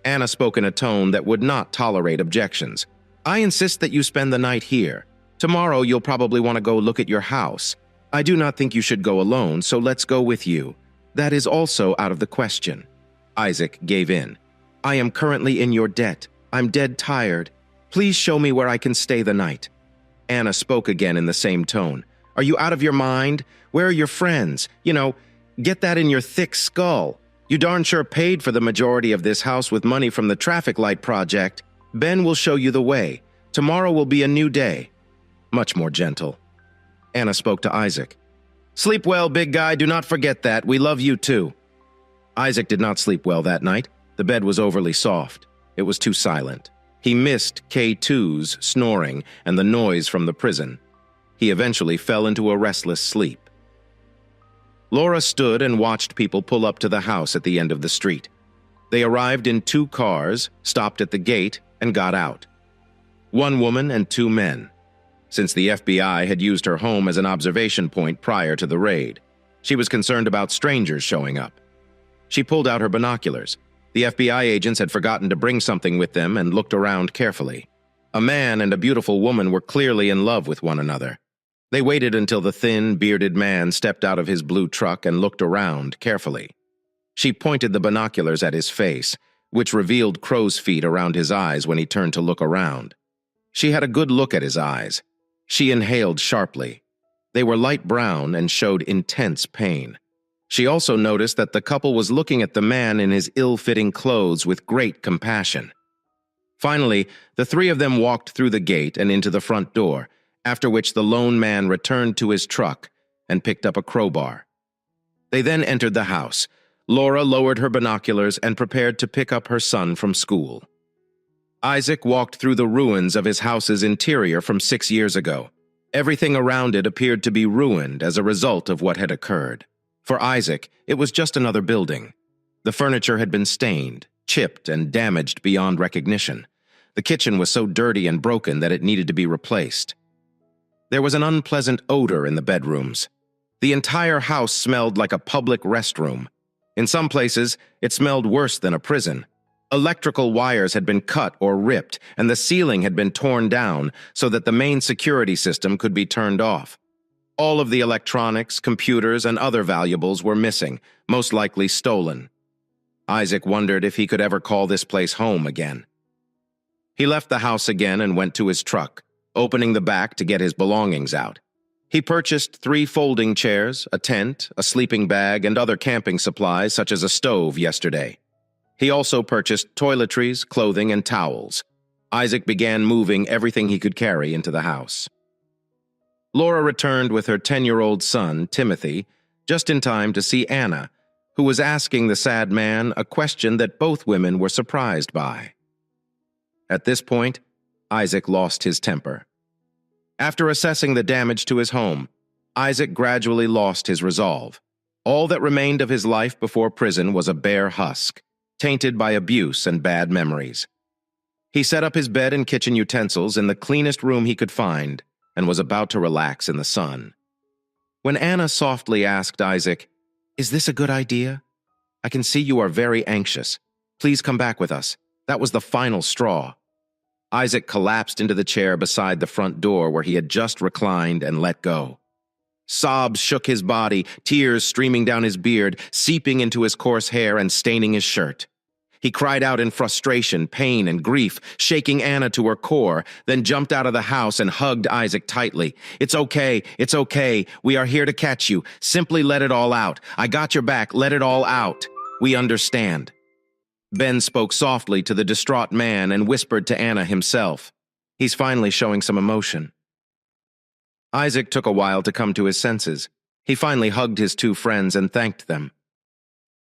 Anna spoke in a tone that would not tolerate objections. "I insist that you spend the night here. Tomorrow you'll probably want to go look at your house. I do not think you should go alone, so let's go with you. That is also out of the question." Isaac gave in. "I am currently in your debt. I'm dead tired. Please show me where I can stay the night." Anna spoke again in the same tone. "Are you out of your mind? Where are your friends? Get that in your thick skull. You darn sure paid for the majority of this house with money from the traffic light project. Ben will show you the way. Tomorrow will be a new day." Much more gentle. Anna spoke to Isaac. "Sleep well, big guy. Do not forget that. We love you too." Isaac did not sleep well that night. The bed was overly soft. It was too silent. He missed K2's snoring and the noise from the prison. He eventually fell into a restless sleep. Laura stood and watched people pull up to the house at the end of the street. They arrived in 2 cars, stopped at the gate, and got out. 1 woman and 2 men. Since the FBI had used her home as an observation point prior to the raid, she was concerned about strangers showing up. She pulled out her binoculars. The FBI agents had forgotten to bring something with them and looked around carefully. A man and a beautiful woman were clearly in love with one another. They waited until the thin, bearded man stepped out of his blue truck and looked around carefully. She pointed the binoculars at his face, which revealed crow's feet around his eyes when he turned to look around. She had a good look at his eyes. She inhaled sharply. They were light brown and showed intense pain. She also noticed that the couple was looking at the man in his ill-fitting clothes with great compassion. Finally, the 3 of them walked through the gate and into the front door, after which the lone man returned to his truck and picked up a crowbar. They then entered the house. Laura lowered her binoculars and prepared to pick up her son from school. Isaac walked through the ruins of his house's interior from 6 years ago. Everything around it appeared to be ruined as a result of what had occurred. For Isaac, it was just another building. The furniture had been stained, chipped, and damaged beyond recognition. The kitchen was so dirty and broken that it needed to be replaced. There was an unpleasant odor in the bedrooms. The entire house smelled like a public restroom. In some places, it smelled worse than a prison. Electrical wires had been cut or ripped, and the ceiling had been torn down so that the main security system could be turned off. All of the electronics, computers, and other valuables were missing, most likely stolen. Isaac wondered if he could ever call this place home again. He left the house again and went to his truck, opening the back to get his belongings out. He purchased 3 folding chairs, a tent, a sleeping bag, and other camping supplies such as a stove yesterday. He also purchased toiletries, clothing, and towels. Isaac began moving everything he could carry into the house. Laura returned with her 10-year-old son, Timothy, just in time to see Anna, who was asking the sad man a question that both women were surprised by. At this point, Isaac lost his temper. After assessing the damage to his home, Isaac gradually lost his resolve. All that remained of his life before prison was a bare husk, tainted by abuse and bad memories. He set up his bed and kitchen utensils in the cleanest room he could find and was about to relax in the sun. When Anna softly asked Isaac, "Is this a good idea? I can see you are very anxious. Please come back with us." That was the final straw. Isaac collapsed into the chair beside the front door where he had just reclined and let go. Sobs shook his body, tears streaming down his beard, seeping into his coarse hair and staining his shirt. He cried out in frustration, pain, and grief, shaking Anna to her core, then jumped out of the house and hugged Isaac tightly. It's okay. We are here to catch you. Simply let it all out. I got your back. Let it all out. We understand." Ben spoke softly to the distraught man and whispered to Anna himself. He's finally showing some emotion. Isaac took a while to come to his senses. He finally hugged his 2 friends and thanked them.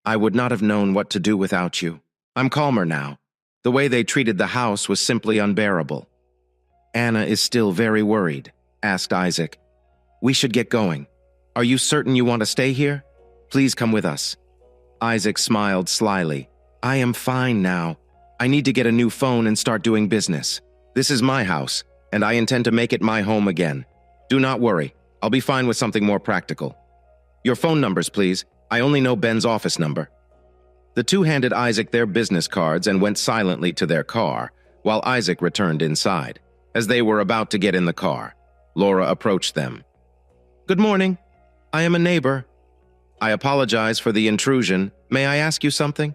"I would not have known what to do without you. I'm calmer now. The way they treated the house was simply unbearable." "Anna is still very worried," asked Isaac. "We should get going. Are you certain you want to stay here? Please come with us." Isaac smiled slyly. "I am fine now. I need to get a new phone and start doing business. This is my house, and I intend to make it my home again. Do not worry. I'll be fine with something more practical. Your phone numbers, please. I only know Ben's office number." The 2 handed Isaac their business cards and went silently to their car, while Isaac returned inside. As they were about to get in the car, Laura approached them. "Good morning. I am a neighbor. I apologize for the intrusion. May I ask you something?"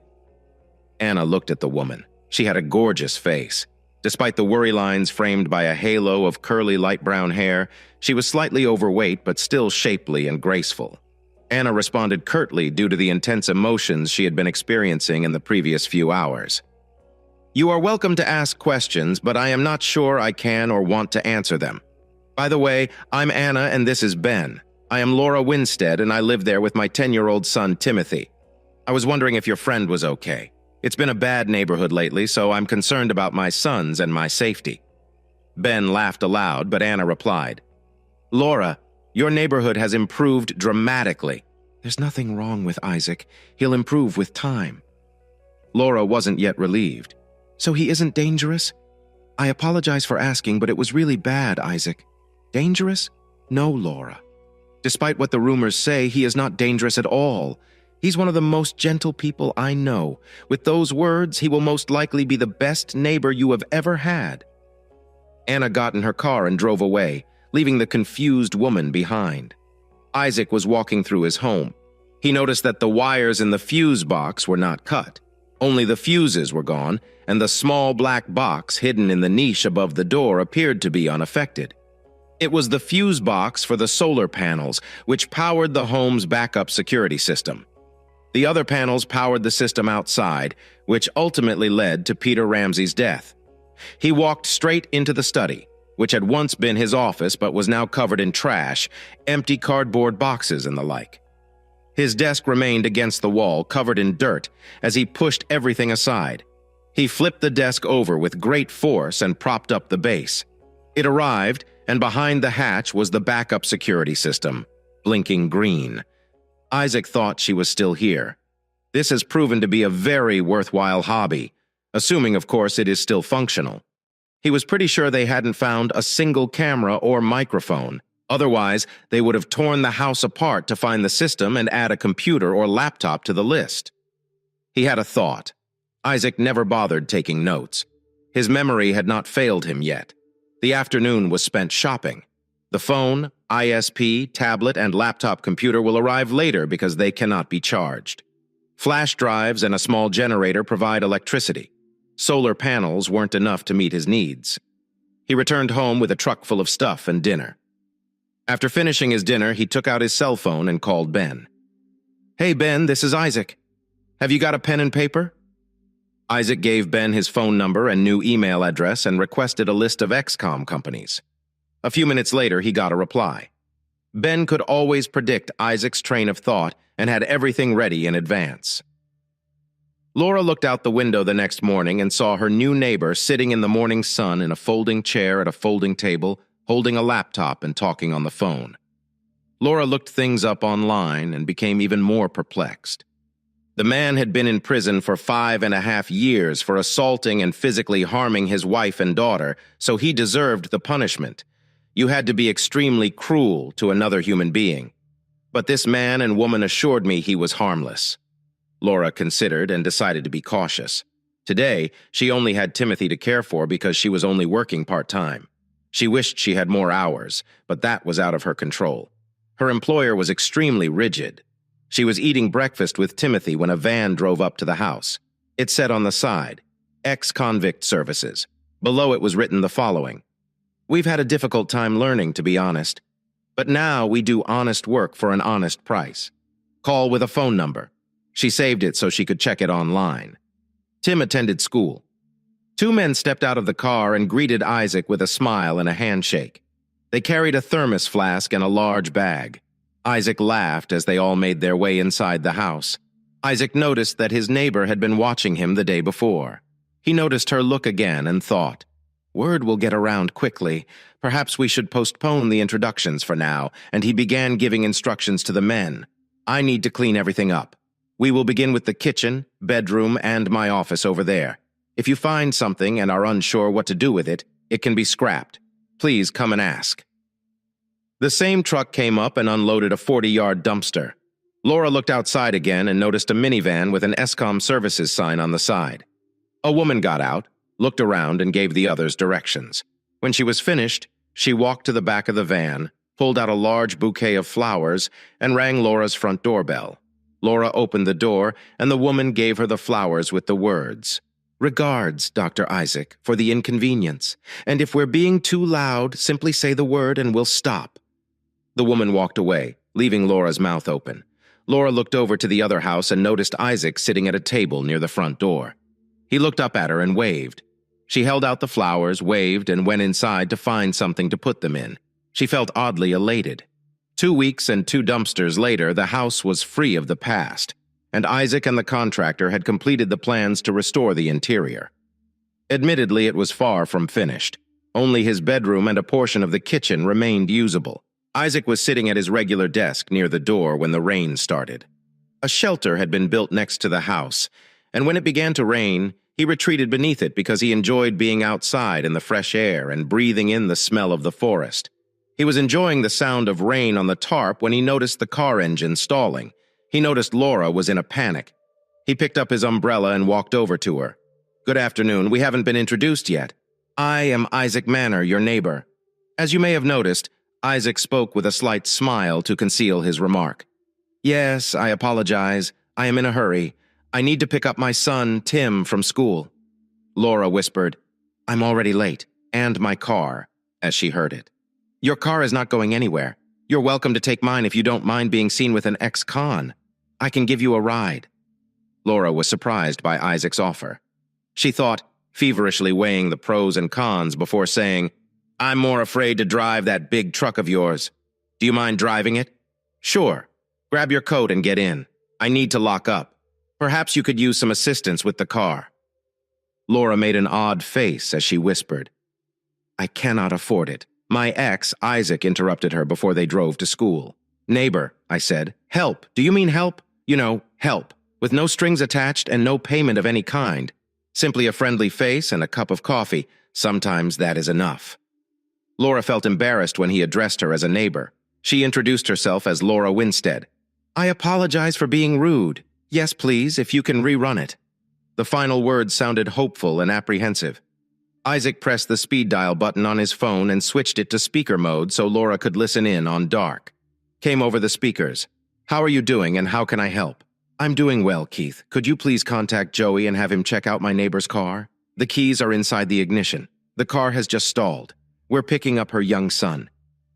Anna looked at the woman. She had a gorgeous face. Despite the worry lines framed by a halo of curly light brown hair, she was slightly overweight but still shapely and graceful. Anna responded curtly due to the intense emotions she had been experiencing in the previous few hours. "You are welcome to ask questions, but I am not sure I can or want to answer them. By the way, I'm Anna and this is Ben. I am Laura Winstead and I live there with my 10-year-old son, Timothy. I was wondering if your friend was okay. It's been a bad neighborhood lately, so I'm concerned about my sons and my safety." Ben laughed aloud, but Anna replied, "Laura, your neighborhood has improved dramatically." "There's nothing wrong with Isaac. He'll improve with time." Laura wasn't yet relieved. "So he isn't dangerous? I apologize for asking, but it was really bad, Isaac." "Dangerous? No, Laura. Despite what the rumors say, he is not dangerous at all. He's one of the most gentle people I know. With those words, he will most likely be the best neighbor you have ever had." Anna got in her car and drove away, leaving the confused woman behind. Isaac was walking through his home. He noticed that the wires in the fuse box were not cut. Only the fuses were gone, and the small black box hidden in the niche above the door appeared to be unaffected. It was the fuse box for the solar panels, which powered the home's backup security system. The other panels powered the system outside, which ultimately led to Peter Ramsey's death. He walked straight into the study, which had once been his office but was now covered in trash, empty cardboard boxes and the like. His desk remained against the wall, covered in dirt, as he pushed everything aside. He flipped the desk over with great force and propped up the base. It arrived, and behind the hatch was the backup security system, blinking green. Isaac thought she was still here. This has proven to be a very worthwhile hobby, assuming, of course, it is still functional. He was pretty sure they hadn't found a single camera or microphone. Otherwise, they would have torn the house apart to find the system and add a computer or laptop to the list. He had a thought. Isaac never bothered taking notes. His memory had not failed him yet. The afternoon was spent shopping. The phone, ISP, tablet, and laptop computer will arrive later because they cannot be charged. Flash drives and a small generator provide electricity. Solar panels weren't enough to meet his needs. He returned home with a truck full of stuff and dinner. After finishing his dinner, he took out his cell phone and called Ben. "Hey, Ben, this is Isaac. Have you got a pen and paper?" Isaac gave Ben his phone number and new email address and requested a list of XCOM companies. A few minutes later, he got a reply. Ben could always predict Isaac's train of thought and had everything ready in advance. Laura looked out the window the next morning and saw her new neighbor sitting in the morning sun in a folding chair at a folding table, holding a laptop and talking on the phone. Laura looked things up online and became even more perplexed. The man had been in prison for 5.5 years for assaulting and physically harming his wife and daughter, so he deserved the punishment. You had to be extremely cruel to another human being. But this man and woman assured me he was harmless. Laura considered and decided to be cautious. Today, she only had Timothy to care for because she was only working part-time. She wished she had more hours, but that was out of her control. Her employer was extremely rigid. She was eating breakfast with Timothy when a van drove up to the house. It said on the side, "Ex-convict services." Below it was written the following: "We've had a difficult time learning, to be honest. But now we do honest work for an honest price. Call with a phone number." She saved it so she could check it online. Tim attended school. Two men stepped out of the car and greeted Isaac with a smile and a handshake. They carried a thermos flask and a large bag. Isaac laughed as they all made their way inside the house. Isaac noticed that his neighbor had been watching him the day before. He noticed her look again and thought, "Word will get around quickly. Perhaps we should postpone the introductions for now," and he began giving instructions to the men. "I need to clean everything up. We will begin with the kitchen, bedroom, and my office over there. If you find something and are unsure what to do with it, it can be scrapped. Please come and ask." The same truck came up and unloaded a 40-yard dumpster. Laura looked outside again and noticed a minivan with an ESCOM services sign on the side. A woman got out, looked around, and gave the others directions. When she was finished, she walked to the back of the van, pulled out a large bouquet of flowers, and rang Laura's front doorbell. Laura opened the door, and the woman gave her the flowers with the words, "Regards, Dr. Isaac, for the inconvenience. And if we're being too loud, simply say the word and we'll stop." The woman walked away, leaving Laura's mouth open. Laura looked over to the other house and noticed Isaac sitting at a table near the front door. He looked up at her and waved. She held out the flowers, waved, and went inside to find something to put them in. She felt oddly elated. 2 weeks and 2 dumpsters later, the house was free of the past, and Isaac and the contractor had completed the plans to restore the interior. Admittedly, it was far from finished. Only his bedroom and a portion of the kitchen remained usable. Isaac was sitting at his regular desk near the door when the rain started. A shelter had been built next to the house, and when it began to rain, he retreated beneath it because he enjoyed being outside in the fresh air and breathing in the smell of the forest. He was enjoying the sound of rain on the tarp when he noticed the car engine stalling. He noticed Laura was in a panic. He picked up his umbrella and walked over to her. "Good afternoon. We haven't been introduced yet. I am Isaac Manor, your neighbor." As you may have noticed, Isaac spoke with a slight smile to conceal his remark. "Yes, I apologize. I am in a hurry. I need to pick up my son, Tim, from school." Laura whispered, "I'm already late, and my car," as she heard it. "Your car is not going anywhere. You're welcome to take mine if you don't mind being seen with an ex-con. I can give you a ride." Laura was surprised by Isaac's offer. She thought, feverishly weighing the pros and cons before saying, "I'm more afraid to drive that big truck of yours. Do you mind driving it?" "Sure. Grab your coat and get in. I need to lock up. Perhaps you could use some assistance with the car." Laura made an odd face as she whispered, "I cannot afford it. My ex, Isaac, interrupted her before they drove to school. "Neighbor," I said. "Help. Do you mean help? You know, help. With no strings attached and no payment of any kind. Simply a friendly face and a cup of coffee. Sometimes that is enough." Laura felt embarrassed when he addressed her as a neighbor. She introduced herself as Laura Winstead. "I apologize for being rude. Yes, please, if you can rerun it." The final words sounded hopeful and apprehensive. Isaac pressed the speed dial button on his phone and switched it to speaker mode so Laura could listen in on dark. Came over the speakers. "How are you doing and how can I help?" "I'm doing well, Keith. Could you please contact Joey and have him check out my neighbor's car? The keys are inside the ignition. The car has just stalled. We're picking up her young son."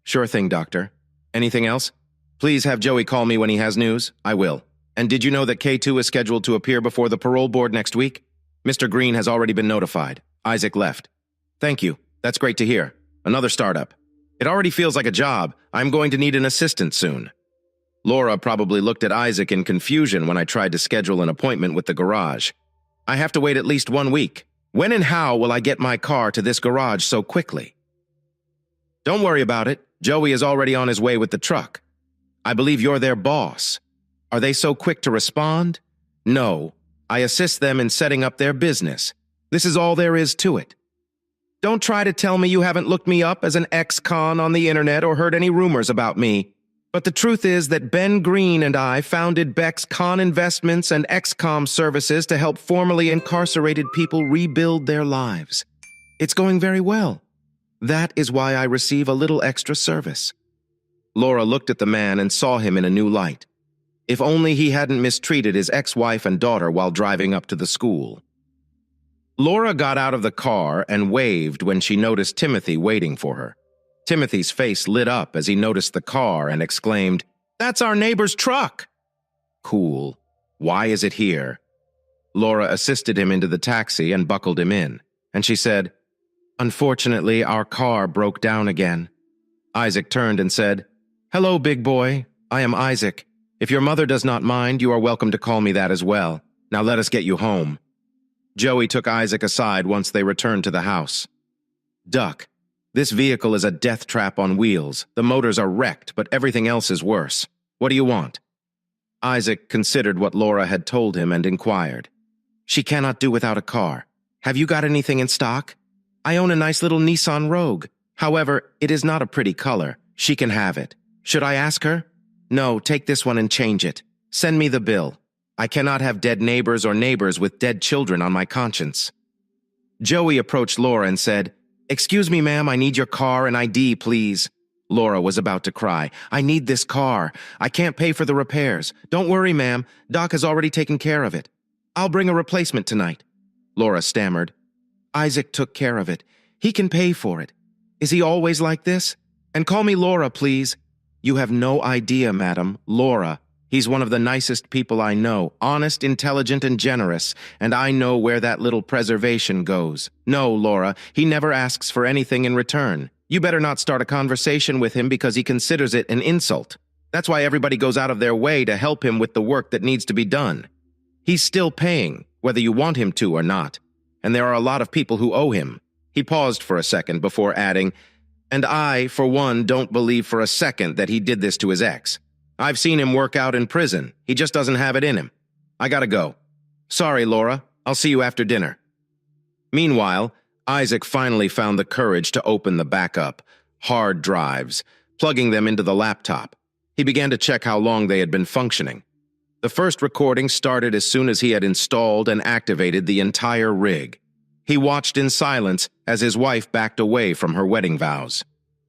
"Sure thing, doctor. Anything else? Please have Joey call me when he has news. I will. And did you know that K2 is scheduled to appear before the parole board next week? Mr. Green has already been notified. Isaac left. Thank you. That's great to hear. Another startup. It already feels like a job. I'm going to need an assistant soon. Laura probably looked at Isaac in confusion when I tried to schedule an appointment with the garage. I have to wait at least 1 week. When and how will I get my car to this garage so quickly? Don't worry about it. Joey is already on his way with the truck. I believe you're their boss. Are they so quick to respond? No. I assist them in setting up their business. This is all there is to it. Don't try to tell me you haven't looked me up as an ex-con on the internet or heard any rumors about me. But the truth is that Ben Green and I founded Beck's Con Investments and XCOM services to help formerly incarcerated people rebuild their lives. It's going very well. That is why I receive a little extra service. Laura looked at the man and saw him in a new light. If only he hadn't mistreated his ex-wife and daughter while driving up to the school. Laura got out of the car and waved when she noticed Timothy waiting for her. Timothy's face lit up as he noticed the car and exclaimed, "That's our neighbor's truck!" Cool. Why is it here? Laura assisted him into the taxi and buckled him in, and she said, "Unfortunately, our car broke down again." Isaac turned and said, "Hello, big boy. I am Isaac. If your mother does not mind, you are welcome to call me that as well. Now let us get you home." Joey took Isaac aside once they returned to the house. "Duck, this vehicle is a death trap on wheels. The motors are wrecked, but everything else is worse. What do you want?" Isaac considered what Laura had told him and inquired. "She cannot do without a car. Have you got anything in stock? I own a nice little Nissan Rogue. However, it is not a pretty color. She can have it. Should I ask her? No, take this one and change it. Send me the bill. I cannot have dead neighbors or neighbors with dead children on my conscience." Joey approached Laura and said, "Excuse me, ma'am, I need your car and ID, please." Laura was about to cry. "I need this car. I can't pay for the repairs. Don't worry, ma'am. Doc has already taken care of it. I'll bring a replacement tonight." Laura stammered. "Isaac took care of it. He can pay for it. Is he always like this? And call me Laura, please." "You have no idea, madam. Laura. He's one of the nicest people I know, honest, intelligent, and generous, and I know where that little preservation goes. No, Laura, he never asks for anything in return. You better not start a conversation with him because he considers it an insult. That's why everybody goes out of their way to help him with the work that needs to be done. He's still paying, whether you want him to or not, and there are a lot of people who owe him." He paused for a second before adding, "And I, for one, don't believe for a second that he did this to his ex. I've seen him work out in prison. He just doesn't have it in him. I gotta go. Sorry, Laura. I'll see you after dinner." Meanwhile, Isaac finally found the courage to open the backup hard drives, plugging them into the laptop. He began to check how long they had been functioning. The first recording started as soon as he had installed and activated the entire rig. He watched in silence as his wife backed away from her wedding vows.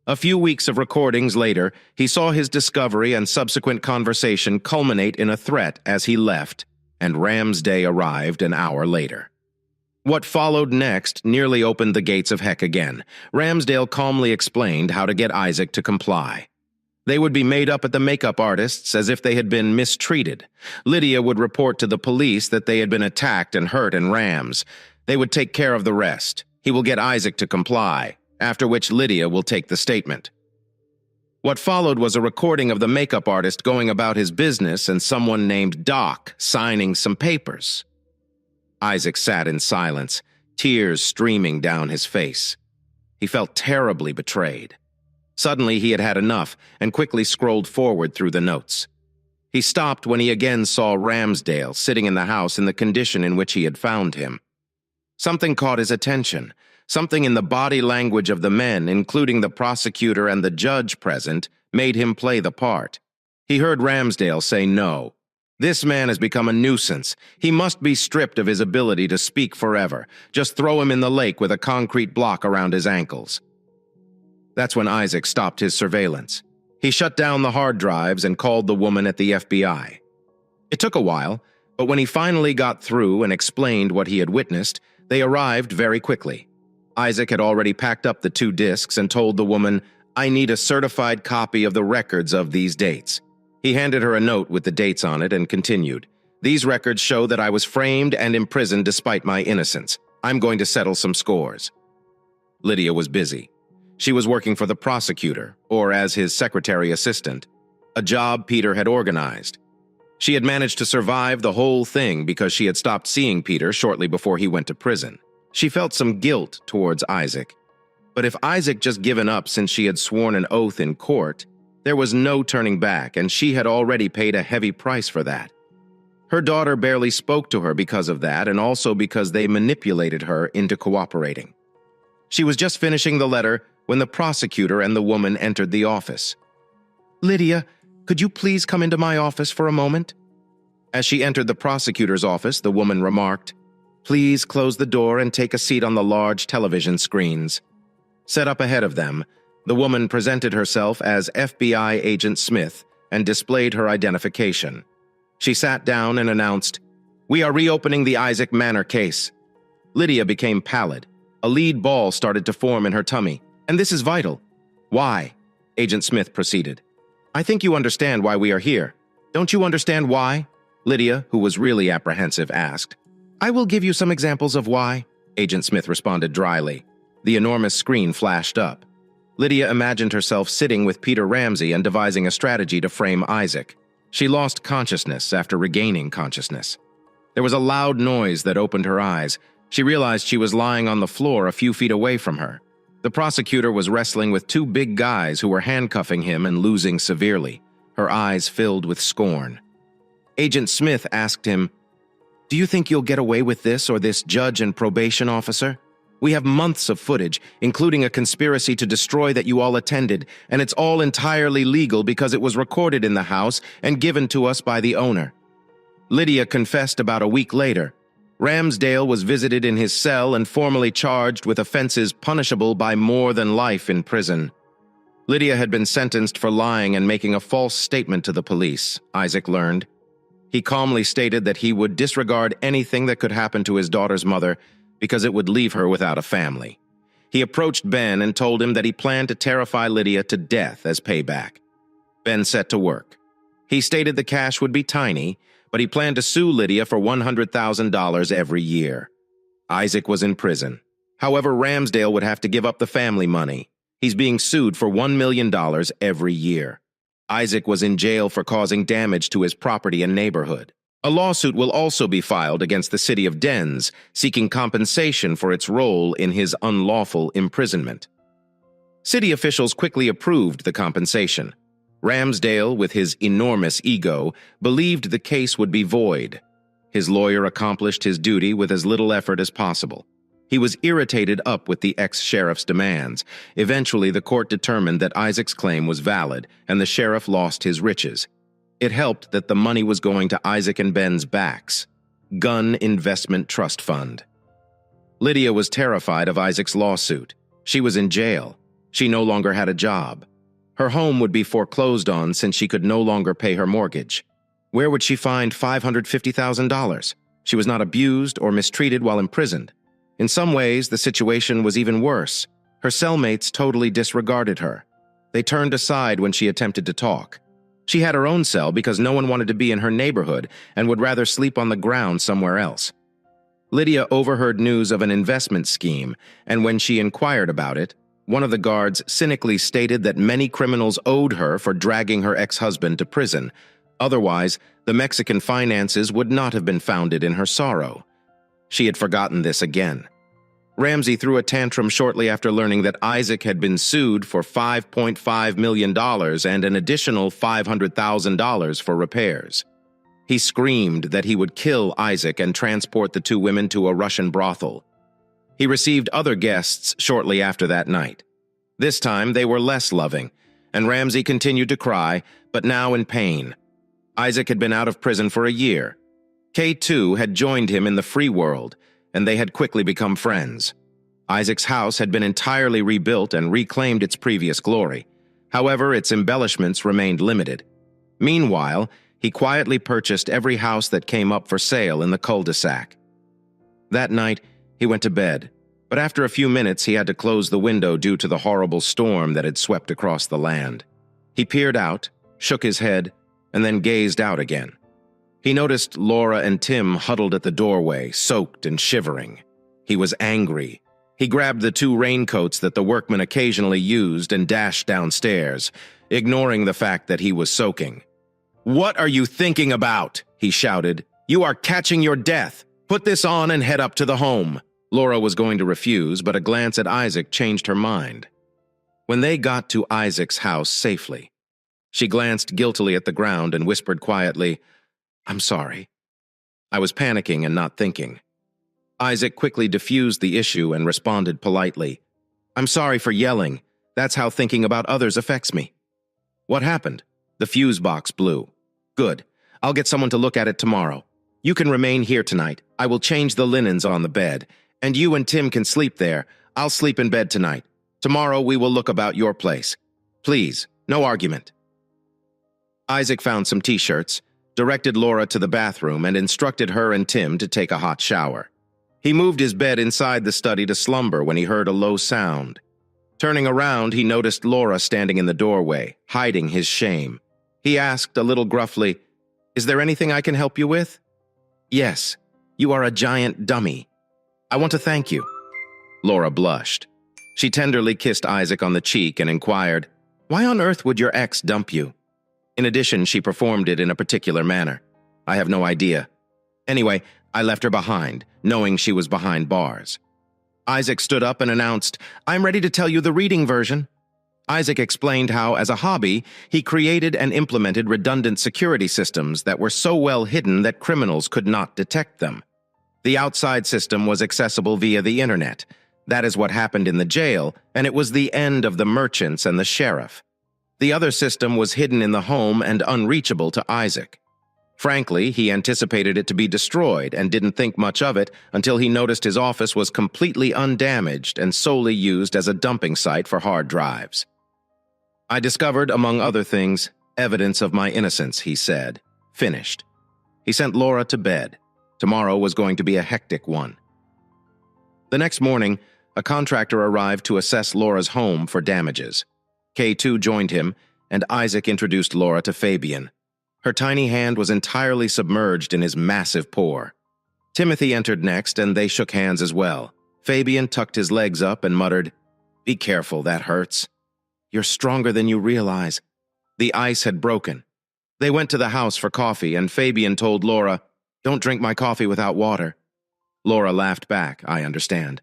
A few weeks of recordings later, he saw his discovery and subsequent conversation culminate in a threat as he left, and Ramsday arrived an hour later. What followed next nearly opened the gates of heck again. Ramsdale calmly explained how to get Isaac to comply. They would be made up at the makeup artists as if they had been mistreated. Lydia would report to the police that they had been attacked and hurt in Rams. They would take care of the rest. He will get Isaac to comply, after which Lydia will take the statement. What followed was a recording of the makeup artist going about his business and someone named Doc signing some papers. Isaac sat in silence, tears streaming down his face. He felt terribly betrayed. Suddenly he had had enough and quickly scrolled forward through the notes. He stopped when he again saw Ramsdale sitting in the house in the condition in which he had found him. Something caught his attention. Something in the body language of the men, including the prosecutor and the judge present, made him play the part. He heard Ramsdale say no. This man has become a nuisance. He must be stripped of his ability to speak forever. Just throw him in the lake with a concrete block around his ankles. That's when Isaac stopped his surveillance. He shut down the hard drives and called the woman at the FBI. It took a while, but when he finally got through and explained what he had witnessed, they arrived very quickly. Isaac had already packed up the 2 discs and told the woman, I need a certified copy of the records of these dates. He handed her a note with the dates on it and continued. These records show that I was framed and imprisoned despite my innocence. I'm going to settle some scores. Lydia was busy. She was working for the prosecutor, or as his secretary assistant, a job Peter had organized. She had managed to survive the whole thing because she had stopped seeing Peter shortly before he went to prison. She felt some guilt towards Isaac. But if Isaac just given up since she had sworn an oath in court, there was no turning back, and she had already paid a heavy price for that. Her daughter barely spoke to her because of that, and also because they manipulated her into cooperating. She was just finishing the letter when the prosecutor and the woman entered the office. "Lydia, could you please come into my office for a moment?" As she entered the prosecutor's office, the woman remarked, "Please close the door and take a seat on the large television screens." Set up ahead of them, the woman presented herself as FBI Agent Smith and displayed her identification. She sat down and announced, "We are reopening the Isaac Manor case." Lydia became pallid. A lead ball started to form in her tummy. "And this is vital." "Why?" Agent Smith proceeded. "I think you understand why we are here. Don't you understand why?" Lydia, who was really apprehensive, asked. "I will give you some examples of why," Agent Smith responded dryly. The enormous screen flashed up. Lydia imagined herself sitting with Peter Ramsey and devising a strategy to frame Isaac. She lost consciousness after regaining consciousness. There was a loud noise that opened her eyes. She realized she was lying on the floor a few feet away from her. The prosecutor was wrestling with two big guys who were handcuffing him and losing severely. Her eyes filled with scorn. Agent Smith asked him, "Do you think you'll get away with this or this judge and probation officer? We have months of footage, including a conspiracy to destroy that you all attended, and it's all entirely legal because it was recorded in the house and given to us by the owner." Lydia confessed about a week later. Ramsdale was visited in his cell and formally charged with offenses punishable by more than life in prison. Lydia had been sentenced for lying and making a false statement to the police, Isaac learned. He calmly stated that he would disregard anything that could happen to his daughter's mother because it would leave her without a family. He approached Ben and told him that he planned to terrify Lydia to death as payback. Ben set to work. He stated the cash would be tiny, but he planned to sue Lydia for $100,000 every year. Isaac was in prison. However, Ramsdale would have to give up the family money. He's being sued for $1 million every year. Isaac was in jail for causing damage to his property and neighborhood. A lawsuit will also be filed against the city of Denz, seeking compensation for its role in his unlawful imprisonment. City officials quickly approved the compensation. Ramsdale, with his enormous ego, believed the case would be void. His lawyer accomplished his duty with as little effort as possible. He was irritated up with the ex-sheriff's demands. Eventually, the court determined that Isaac's claim was valid, and the sheriff lost his riches. It helped that the money was going to Isaac and Ben's backs, Gun Investment Trust Fund. Lydia was terrified of Isaac's lawsuit. She was in jail. She no longer had a job. Her home would be foreclosed on since she could no longer pay her mortgage. Where would she find $550,000? She was not abused or mistreated while imprisoned. In some ways, the situation was even worse. Her cellmates totally disregarded her. They turned aside when she attempted to talk. She had her own cell because no one wanted to be in her neighborhood and would rather sleep on the ground somewhere else. Lydia overheard news of an investment scheme, and when she inquired about it, one of the guards cynically stated that many criminals owed her for dragging her ex-husband to prison. Otherwise, the Mexican finances would not have been founded in her sorrow. She had forgotten this again. Ramsey threw a tantrum shortly after learning that Isaac had been sued for $5.5 million and an additional $500,000 for repairs. He screamed that he would kill Isaac and transport the two women to a Russian brothel. He received other guests shortly after that night. This time, they were less loving, and Ramsey continued to cry, but now in pain. Isaac had been out of prison for a year. K2 had joined him in the free world, and they had quickly become friends. Isaac's house had been entirely rebuilt and reclaimed its previous glory. However, its embellishments remained limited. Meanwhile, he quietly purchased every house that came up for sale in the cul-de-sac. That night, he went to bed. But after a few minutes, he had to close the window due to the horrible storm that had swept across the land. He peered out, shook his head, and then gazed out again. He noticed Laura and Tim huddled at the doorway, soaked and shivering. He was angry. He grabbed the 2 raincoats that the workmen occasionally used and dashed downstairs, ignoring the fact that he was soaking. "What are you thinking about?" he shouted. "You are catching your death. Put this on and head up to the home." Laura was going to refuse, but a glance at Isaac changed her mind. When they got to Isaac's house safely, she glanced guiltily at the ground and whispered quietly, "I'm sorry." I was panicking and not thinking. Isaac quickly diffused the issue and responded politely, "I'm sorry for yelling. That's how thinking about others affects me." "What happened?" "The fuse box blew." "Good. I'll get someone to look at it tomorrow. You can remain here tonight. I will change the linens on the bed, and you and Tim can sleep there. I'll sleep in bed tonight. Tomorrow we will look about your place. Please, no argument." Isaac found some t-shirts, directed Laura to the bathroom, and instructed her and Tim to take a hot shower. He moved his bed inside the study to slumber when he heard a low sound. Turning around, he noticed Laura standing in the doorway, hiding his shame. He asked a little gruffly, "Is there anything I can help you with?" "Yes, you are a giant dummy. I want to thank you." Laura blushed. She tenderly kissed Isaac on the cheek and inquired, "Why on earth would your ex dump you?" In addition, she performed it in a particular manner. "I have no idea. Anyway, I left her behind, knowing she was behind bars." Isaac stood up and announced, "I'm ready to tell you the reading version." Isaac explained how, as a hobby, he created and implemented redundant security systems that were so well hidden that criminals could not detect them. The outside system was accessible via the internet. That is what happened in the jail, and it was the end of the merchants and the sheriff. The other system was hidden in the home and unreachable to Isaac. Frankly, he anticipated it to be destroyed and didn't think much of it until he noticed his office was completely undamaged and solely used as a dumping site for hard drives. "I discovered, among other things, evidence of my innocence," he said. Finished. He sent Laura to bed. Tomorrow was going to be a hectic one. The next morning, a contractor arrived to assess Laura's home for damages. K2 joined him, and Isaac introduced Laura to Fabian. Her tiny hand was entirely submerged in his massive paw. Timothy entered next, and they shook hands as well. Fabian tucked his legs up and muttered, "Be careful, that hurts. You're stronger than you realize." The ice had broken. They went to the house for coffee, and Fabian told Laura, "Don't drink my coffee without water." Laura laughed back, "I understand.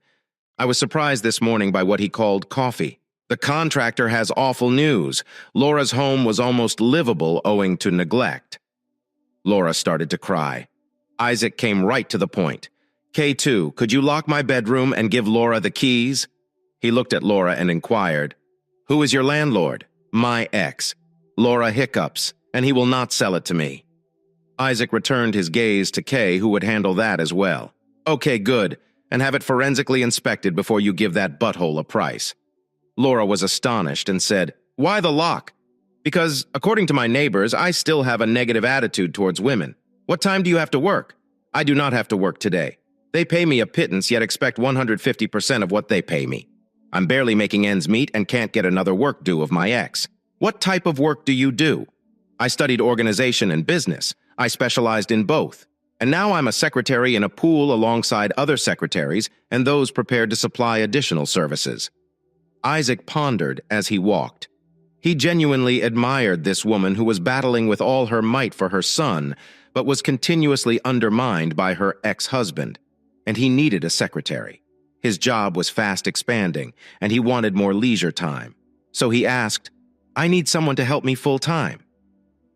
I was surprised this morning by what he called coffee. The contractor has awful news. Laura's home was almost livable owing to neglect." Laura started to cry. Isaac came right to the point. "K2, could you lock my bedroom and give Laura the keys?" He looked at Laura and inquired, "Who is your landlord?" "My ex." Laura hiccups, "And he will not sell it to me." Isaac returned his gaze to Kay, who would handle that as well. "Okay, good, and have it forensically inspected before you give that butthole a price." Laura was astonished and said, "Why the lock?" "Because, according to my neighbors, I still have a negative attitude towards women. What time do you have to work?" "I do not have to work today. They pay me a pittance yet expect 150% of what they pay me. I'm barely making ends meet and can't get another work due of my ex." "What type of work do you do?" "I studied organization and business. I specialized in both. And now I'm a secretary in a pool alongside other secretaries and those prepared to supply additional services." Isaac pondered as he walked. He genuinely admired this woman who was battling with all her might for her son, but was continuously undermined by her ex-husband, and he needed a secretary. His job was fast expanding, and he wanted more leisure time. So he asked, "I need someone to help me full-time.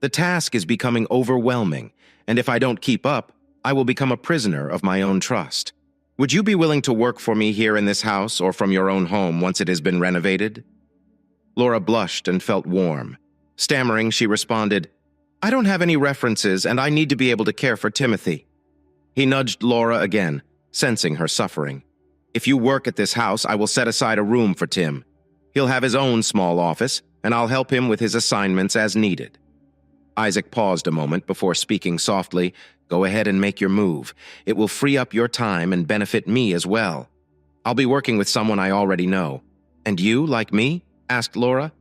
The task is becoming overwhelming, and if I don't keep up, I will become a prisoner of my own trust. Would you be willing to work for me here in this house or from your own home once it has been renovated?" Laura blushed and felt warm. Stammering, she responded, "I don't have any references and I need to be able to care for Timothy." He nudged Laura again, sensing her suffering. "If you work at this house, I will set aside a room for Tim. He'll have his own small office, and I'll help him with his assignments as needed." Isaac paused a moment before speaking softly, "Go ahead and make your move. It will free up your time and benefit me as well." I'll be working with someone I already know. And you, like me? Asked Laura,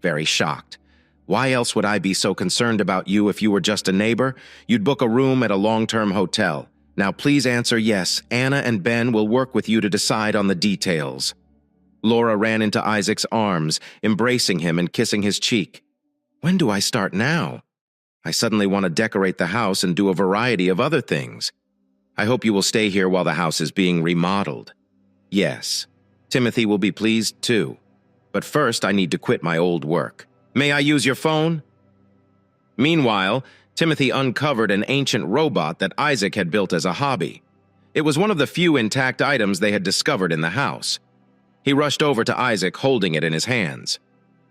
very shocked. Why else would I be so concerned about you if you were just a neighbor? You'd book a room at a long-term hotel. Now please answer yes. Anna and Ben will work with you to decide on the details. Laura ran into Isaac's arms, embracing him and kissing his cheek. When do I start now? I suddenly want to decorate the house and do a variety of other things. I hope you will stay here while the house is being remodeled. Yes. Timothy will be pleased too. But first I need to quit my old work. May I use your phone? Meanwhile, Timothy uncovered an ancient robot that Isaac had built as a hobby. It was one of the few intact items they had discovered in the house. He rushed over to Isaac, holding it in his hands.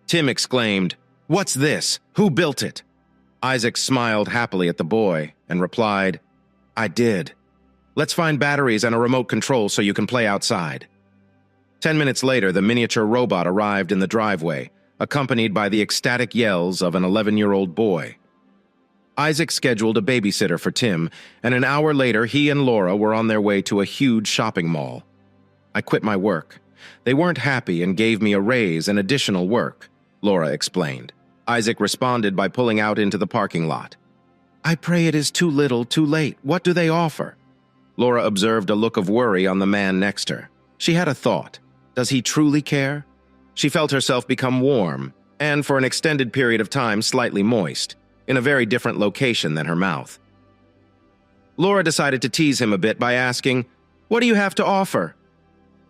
Tim exclaimed, "What's this? Who built it?" Isaac smiled happily at the boy and replied, "I did. Let's find batteries and a remote control so you can play outside." 10 minutes later, the miniature robot arrived in the driveway, accompanied by the ecstatic yells of an 11-year-old boy. Isaac scheduled a babysitter for Tim, and an hour later he and Laura were on their way to a huge shopping mall. I quit my work. They weren't happy and gave me a raise and additional work, Laura explained. Isaac responded by pulling out into the parking lot. I pray it is too little, too late. What do they offer? Laura observed a look of worry on the man next her. She had a thought. Does he truly care? She felt herself become warm, and for an extended period of time slightly moist, in a very different location than her mouth. Laura decided to tease him a bit by asking, What do you have to offer?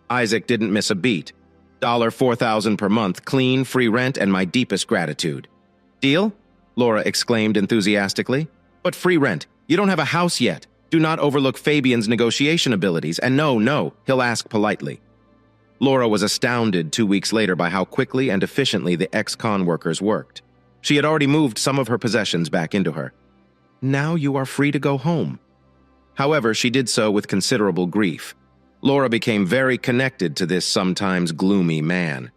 Isaac didn't miss a beat. $4,000 per month, clean, free rent, and my deepest gratitude. Deal? Laura exclaimed enthusiastically. But free rent. You don't have a house yet. Do not overlook Fabian's negotiation abilities, and no, he'll ask politely. Laura was astounded 2 weeks later by how quickly and efficiently the ex-con workers worked. She had already moved some of her possessions back into her. Now you are free to go home. However, she did so with considerable grief. Laura became very connected to this sometimes gloomy man.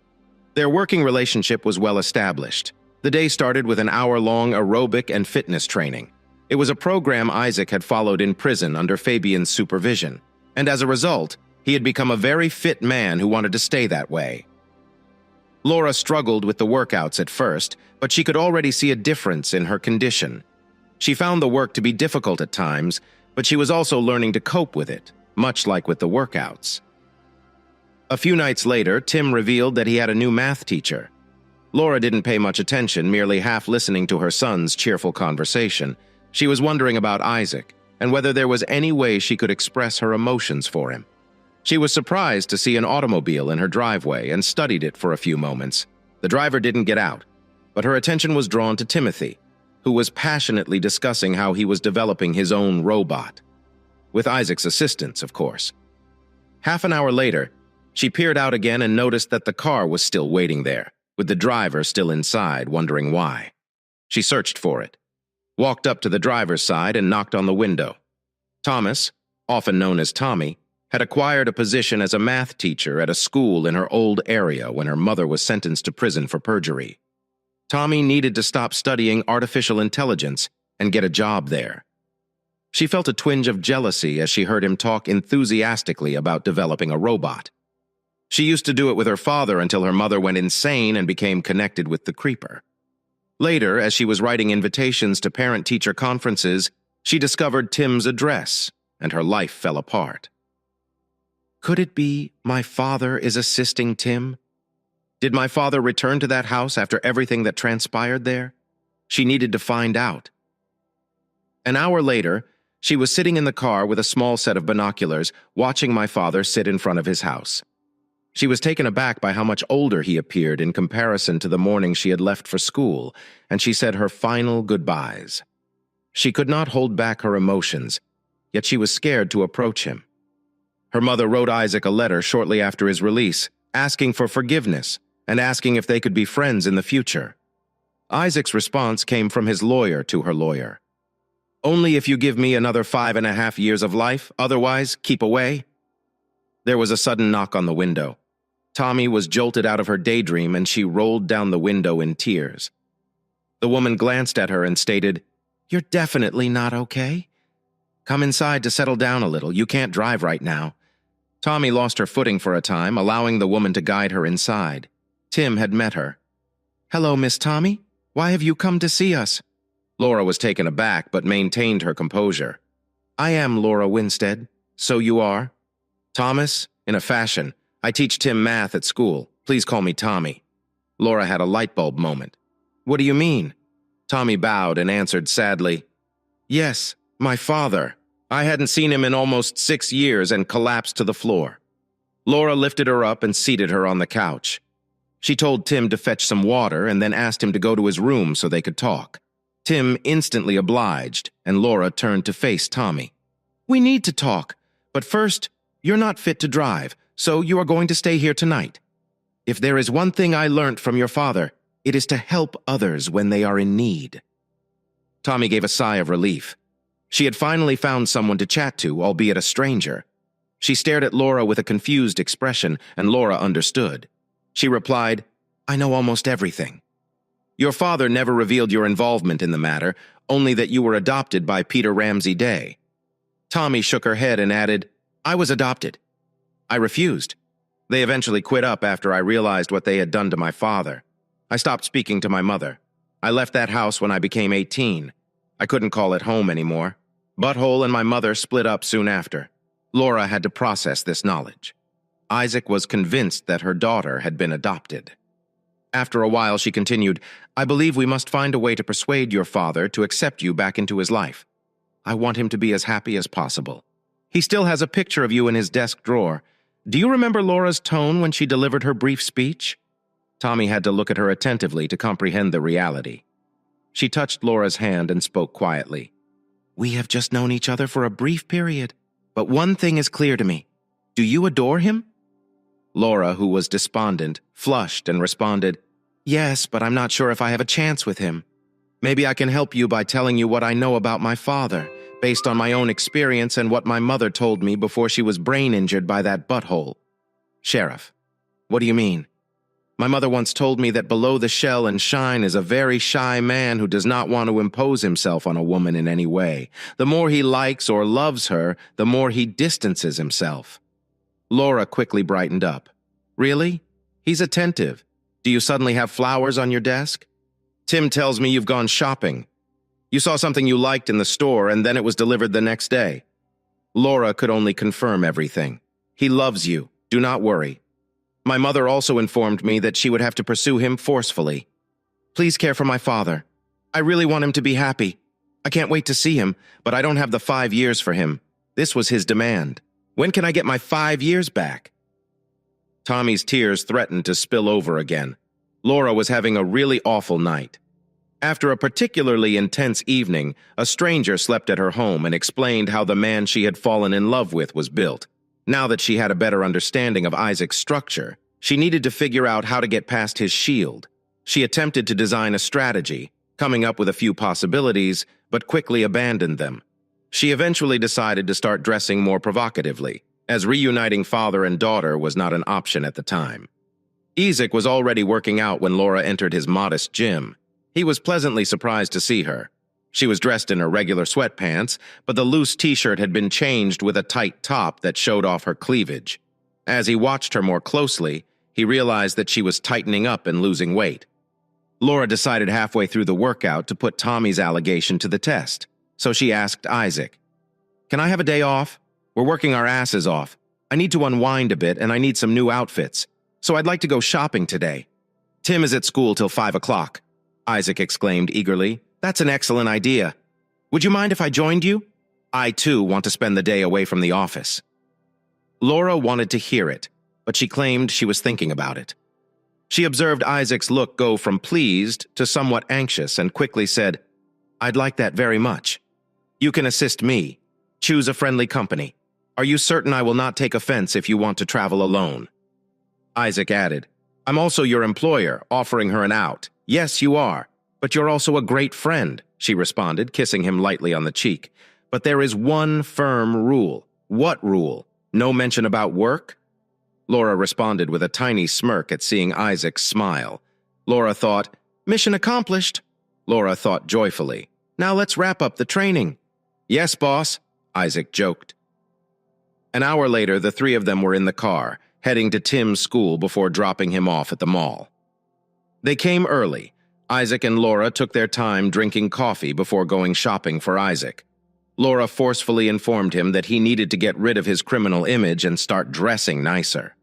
Their working relationship was well established. The day started with an hour-long aerobic and fitness training. It was a program Isaac had followed in prison under Fabian's supervision, and as a result, he had become a very fit man who wanted to stay that way. Laura struggled with the workouts at first, but she could already see a difference in her condition. She found the work to be difficult at times, but she was also learning to cope with it, much like with the workouts. A few nights later, Tim revealed that he had a new math teacher. Laura didn't pay much attention, merely half listening to her son's cheerful conversation. She was wondering about Isaac, and whether there was any way she could express her emotions for him. She was surprised to see an automobile in her driveway and studied it for a few moments. The driver didn't get out, but her attention was drawn to Timothy, who was passionately discussing how he was developing his own robot. With Isaac's assistance, of course. Half an hour later, she peered out again and noticed that the car was still waiting there, with the driver still inside, wondering why. She searched for it, walked up to the driver's side and knocked on the window. Thomas, often known as Tommy, had acquired a position as a math teacher at a school in her old area when her mother was sentenced to prison for perjury. Tommy needed to stop studying artificial intelligence and get a job there. She felt a twinge of jealousy as she heard him talk enthusiastically about developing a robot. She used to do it with her father until her mother went insane and became connected with the creeper. Later, as she was writing invitations to parent-teacher conferences, she discovered Tim's address, and her life fell apart. Could it be my father is assisting Tim? Did my father return to that house after everything that transpired there? She needed to find out. An hour later, she was sitting in the car with a small set of binoculars, watching my father sit in front of his house. She was taken aback by how much older he appeared in comparison to the morning she had left for school, and she said her final goodbyes. She could not hold back her emotions, yet she was scared to approach him. Her mother wrote Isaac a letter shortly after his release, asking for forgiveness and asking if they could be friends in the future. Isaac's response came from his lawyer to her lawyer. Only if you give me another 5.5 years of life, otherwise keep away. There was a sudden knock on the window. Tommy was jolted out of her daydream and she rolled down the window in tears. The woman glanced at her and stated, "You're definitely not okay. Come inside to settle down a little. You can't drive right now." Tommy lost her footing for a time, allowing the woman to guide her inside. Tim had met her. "Hello, Miss Tommy. Why have you come to see us?" Laura was taken aback, but maintained her composure. "I am Laura Winstead. So you are?" "Thomas, in a fashion. I teach Tim math at school. Please call me Tommy." Laura had a light bulb moment. "What do you mean?" Tommy bowed and answered sadly, "Yes, my father. I hadn't seen him in almost 6 years and collapsed to the floor." Laura lifted her up and seated her on the couch. She told Tim to fetch some water and then asked him to go to his room so they could talk. Tim instantly obliged, and Laura turned to face Tommy. "We need to talk, but first, you're not fit to drive, so you are going to stay here tonight. If there is one thing I learnt from your father, it is to help others when they are in need." Tommy gave a sigh of relief. She had finally found someone to chat to, albeit a stranger. She stared at Laura with a confused expression, and Laura understood. She replied, "I know almost everything. Your father never revealed your involvement in the matter, only that you were adopted by Peter Ramsey Day." Tommy shook her head and added, "I was adopted. I refused. They eventually quit up after I realized what they had done to my father. I stopped speaking to my mother. I left that house when I became 18. I couldn't call it home anymore. Butthole and my mother split up soon after." Laura had to process this knowledge. Isaac was convinced that her daughter had been adopted. After a while, she continued, "I believe we must find a way to persuade your father to accept you back into his life. I want him to be as happy as possible. He still has a picture of you in his desk drawer. Do you remember Laura's tone when she delivered her brief speech?" Tommy had to look at her attentively to comprehend the reality. She touched Laura's hand and spoke quietly. "We have just known each other for a brief period, but one thing is clear to me. Do you adore him?" Laura, who was despondent, flushed and responded, "Yes, but I'm not sure if I have a chance with him. Maybe I can help you by telling you what I know about my father, based on my own experience and what my mother told me before she was brain injured by that butthole." "Sheriff, what do you mean?" "My mother once told me that below the shell and shine is a very shy man who does not want to impose himself on a woman in any way. The more he likes or loves her, the more he distances himself." Laura quickly brightened up. "Really? He's attentive. Do you suddenly have flowers on your desk? Tim tells me you've gone shopping. You saw something you liked in the store and then it was delivered the next day." Laura could only confirm everything. "He loves you. Do not worry. My mother also informed me that she would have to pursue him forcefully. Please care for my father. I really want him to be happy. I can't wait to see him, but I don't have the 5 years for him. This was his demand. When can I get my 5 years back?" Tommy's tears threatened to spill over again. Laura was having a really awful night. After a particularly intense evening, a stranger slept at her home and explained how the man she had fallen in love with was built. Now that she had a better understanding of Isaac's structure, she needed to figure out how to get past his shield. She attempted to design a strategy, coming up with a few possibilities, but quickly abandoned them. She eventually decided to start dressing more provocatively, as reuniting father and daughter was not an option at the time. Isaac was already working out when Laura entered his modest gym. He was pleasantly surprised to see her. She was dressed in her regular sweatpants, but the loose t-shirt had been changed with a tight top that showed off her cleavage. As he watched her more closely, he realized that she was tightening up and losing weight. Laura decided halfway through the workout to put Tommy's allegation to the test, so she asked Isaac, "Can I have a day off? We're working our asses off. I need to unwind a bit and I need some new outfits, so I'd like to go shopping today." "Tim is at school till 5 o'clock. Isaac exclaimed eagerly. "That's an excellent idea. Would you mind if I joined you? I, too, want to spend the day away from the office." Laura wanted to hear it, but she claimed she was thinking about it. She observed Isaac's look go from pleased to somewhat anxious and quickly said, "I'd like that very much. You can assist me. Choose a friendly company. Are you certain I will not take offense if you want to travel alone?" Isaac added, "I'm also your employer, offering her an out." "Yes, you are. But you're also a great friend," she responded, kissing him lightly on the cheek. "But there is one firm rule." "What rule? No mention about work?" Laura responded with a tiny smirk at seeing Isaac smile. Laura thought, "Mission accomplished." Laura thought joyfully, "Now let's wrap up the training." "Yes, boss," Isaac joked. An hour later, the three of them were in the car, heading to Tim's school before dropping him off at the mall. They came early. Isaac and Laura took their time drinking coffee before going shopping for Isaac. Laura forcefully informed him that he needed to get rid of his criminal image and start dressing nicer.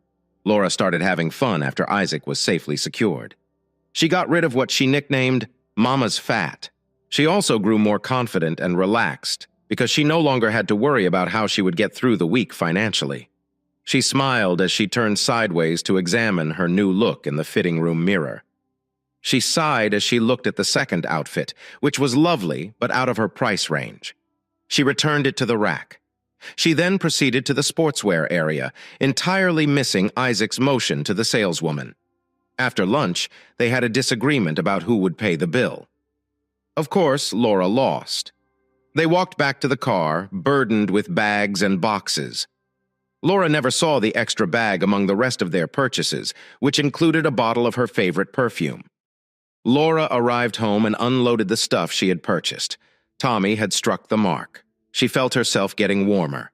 Laura started having fun after Isaac was safely secured. She got rid of what she nicknamed Mama's Fat. She also grew more confident and relaxed because she no longer had to worry about how she would get through the week financially. She smiled as she turned sideways to examine her new look in the fitting room mirror. She sighed as she looked at the second outfit, which was lovely but out of her price range. She returned it to the rack. She then proceeded to the sportswear area, entirely missing Isaac's motion to the saleswoman. After lunch, they had a disagreement about who would pay the bill. Of course, Laura lost. They walked back to the car, burdened with bags and boxes. Laura never saw the extra bag among the rest of their purchases, which included a bottle of her favorite perfume. Laura arrived home and unloaded the stuff she had purchased. Tommy had struck the mark. She felt herself getting warmer.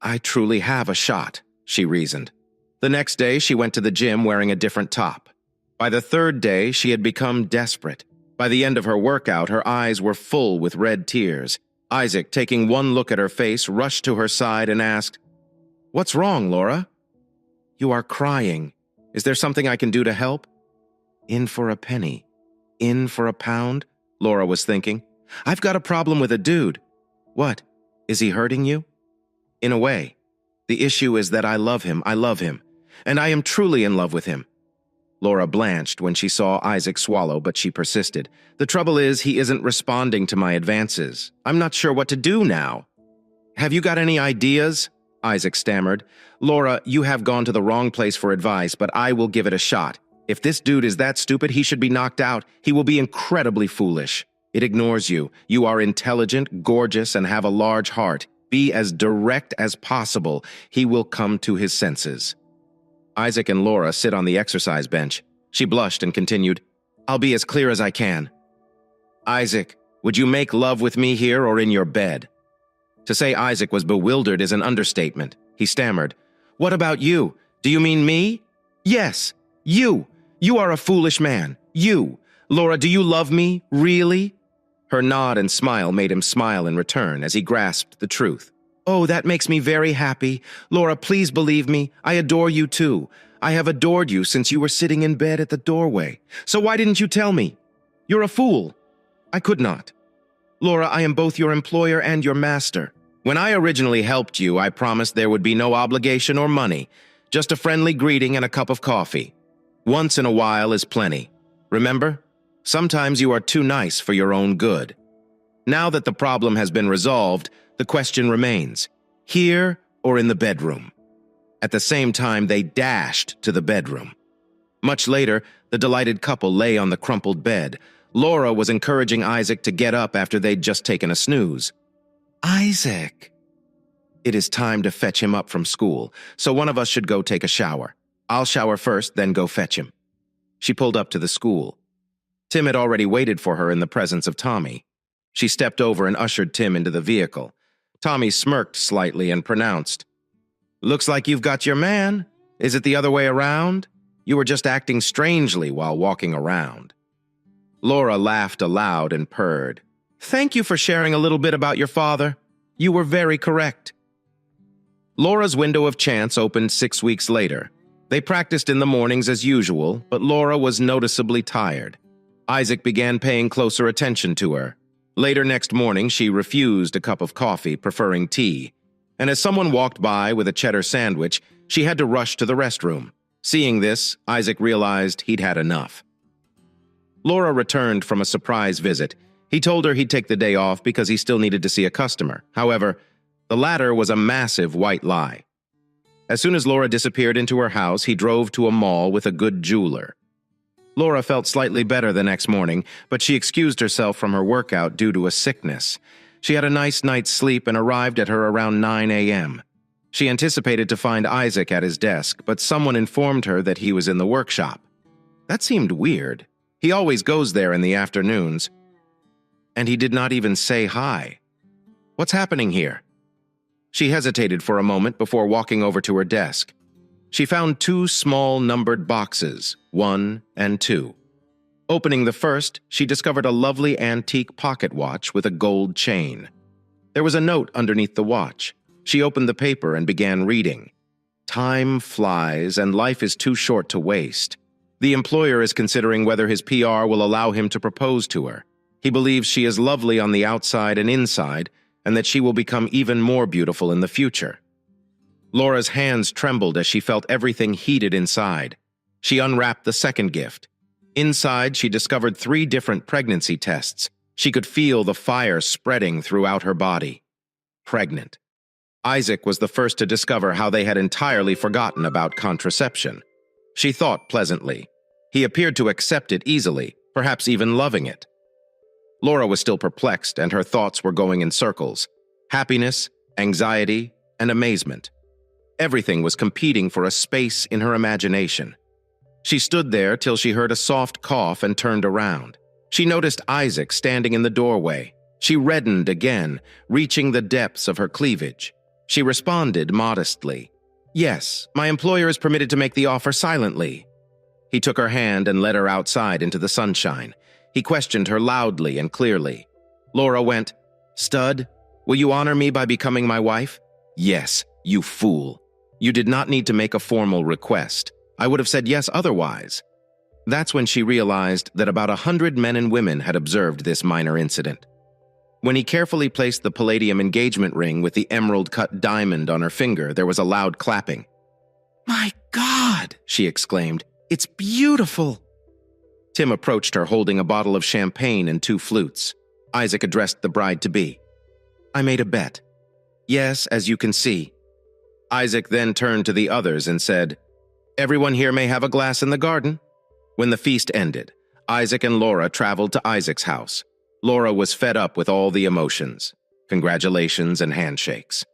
I truly have a shot, she reasoned. The next day, she went to the gym wearing a different top. By the third day, she had become desperate. By the end of her workout, her eyes were full with red tears. Isaac, taking one look at her face, rushed to her side and asked, "What's wrong, Laura?" "You are crying. Is there something I can do to help?" "In for a penny. In for a pound?" Laura was thinking. "I've got a problem with a dude." "What? Is he hurting you?" "In a way. The issue is that I love him, and I am truly in love with him." Laura blanched when she saw Isaac swallow, but she persisted. "The trouble is, he isn't responding to my advances. I'm not sure what to do now." "Have you got any ideas?" Isaac stammered. "Laura, you have gone to the wrong place for advice, but I will give it a shot. If this dude is that stupid, he should be knocked out. He will be incredibly foolish. It ignores you. You are intelligent, gorgeous, and have a large heart. Be as direct as possible. He will come to his senses." Isaac and Laura sit on the exercise bench. She blushed and continued, "I'll be as clear as I can. Isaac, would you make love with me here or in your bed?" To say Isaac was bewildered is an understatement. He stammered, "What about you? Do you mean me?" "Yes, you. You are a foolish man. You. Laura, do you love me, really?" Her nod and smile made him smile in return as he grasped the truth. "Oh, that makes me very happy. Laura, please believe me. I adore you too. I have adored you since you were sitting in bed at the doorway. So why didn't you tell me? You're a fool." "I could not. Laura, I am both your employer and your master. When I originally helped you, I promised there would be no obligation or money, just a friendly greeting and a cup of coffee. Once in a while is plenty. Remember? Sometimes you are too nice for your own good. Now that the problem has been resolved, the question remains, here or in the bedroom?" At the same time, they dashed to the bedroom. Much later, the delighted couple lay on the crumpled bed. Laura was encouraging Isaac to get up after they'd just taken a snooze. "Isaac, it is time to fetch him up from school, so one of us should go take a shower. I'll shower first, then go fetch him." She pulled up to the school. Tim had already waited for her in the presence of Tommy. She stepped over and ushered Tim into the vehicle. Tommy smirked slightly and pronounced, "Looks like you've got your man. Is it the other way around? You were just acting strangely while walking around." Laura laughed aloud and purred. "Thank you for sharing a little bit about your father. You were very correct." Laura's window of chance opened 6 weeks later. They practiced in the mornings as usual, but Laura was noticeably tired. Isaac began paying closer attention to her. Later next morning, she refused a cup of coffee, preferring tea. And as someone walked by with a cheddar sandwich, she had to rush to the restroom. Seeing this, Isaac realized he'd had enough. Laura returned from a surprise visit. He told her he'd take the day off because he still needed to see a customer. However, the latter was a massive white lie. As soon as Laura disappeared into her house, he drove to a mall with a good jeweler. Laura felt slightly better the next morning, but she excused herself from her workout due to a sickness. She had a nice night's sleep and arrived at her around 9 a.m. She anticipated to find Isaac at his desk, but someone informed her that he was in the workshop. That seemed weird. He always goes there in the afternoons. And he did not even say hi. What's happening here? She hesitated for a moment before walking over to her desk. She found two small numbered boxes, 1 and 2. Opening the first, she discovered a lovely antique pocket watch with a gold chain. There was a note underneath the watch. She opened the paper and began reading. Time flies and life is too short to waste. The employer is considering whether his PR will allow him to propose to her. He believes she is lovely on the outside and inside, and that she will become even more beautiful in the future. Laura's hands trembled as she felt everything heated inside. She unwrapped the second gift. Inside, she discovered 3 different pregnancy tests. She could feel the fire spreading throughout her body. Pregnant. Isaac was the first to discover how they had entirely forgotten about contraception. She thought pleasantly. He appeared to accept it easily, perhaps even loving it. Laura was still perplexed, and her thoughts were going in circles. Happiness, anxiety, and amazement. Everything was competing for a space in her imagination. She stood there till she heard a soft cough and turned around. She noticed Isaac standing in the doorway. She reddened again, reaching the depths of her cleavage. She responded modestly. "Yes, my employer is permitted to make the offer silently." He took her hand and led her outside into the sunshine. He questioned her loudly and clearly. Laura went, "Stud, will you honor me by becoming my wife?" "Yes, you fool. You did not need to make a formal request. I would have said yes otherwise." That's when she realized that about 100 men and women had observed this minor incident. When he carefully placed the palladium engagement ring with the emerald-cut diamond on her finger, there was a loud clapping. "My God!" she exclaimed. "It's beautiful!" Tim approached her holding a bottle of champagne and 2 flutes. Isaac addressed the bride-to-be. "I made a bet." "Yes, as you can see." Isaac then turned to the others and said, "Everyone here may have a glass in the garden." When the feast ended, Isaac and Laura traveled to Isaac's house. Laura was fed up with all the emotions, congratulations and handshakes.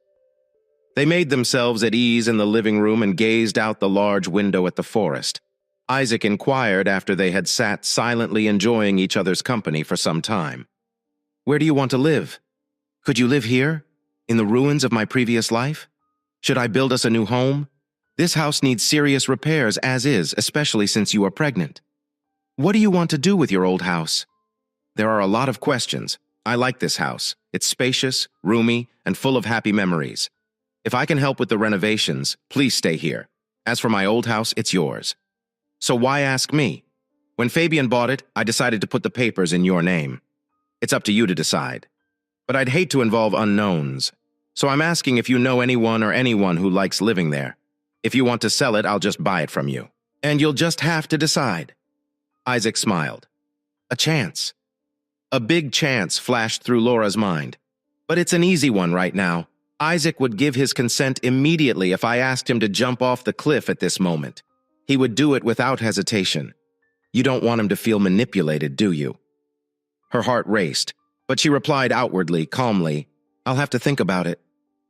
They made themselves at ease in the living room and gazed out the large window at the forest. Isaac inquired after they had sat silently enjoying each other's company for some time. "Where do you want to live? Could you live here, in the ruins of my previous life? Should I build us a new home? This house needs serious repairs as is, especially since you are pregnant. What do you want to do with your old house?" "There are a lot of questions. I like this house. It's spacious, roomy, and full of happy memories. If I can help with the renovations, please stay here. As for my old house, it's yours. So why ask me? When Fabian bought it, I decided to put the papers in your name. It's up to you to decide. But I'd hate to involve unknowns. So I'm asking if you know anyone who likes living there. If you want to sell it, I'll just buy it from you. And you'll just have to decide." Isaac smiled. "A chance." A big chance flashed through Laura's mind. "But it's an easy one right now. Isaac would give his consent immediately if I asked him to jump off the cliff at this moment. He would do it without hesitation. You don't want him to feel manipulated, do you?" Her heart raced, but she replied outwardly, calmly, "I'll have to think about it.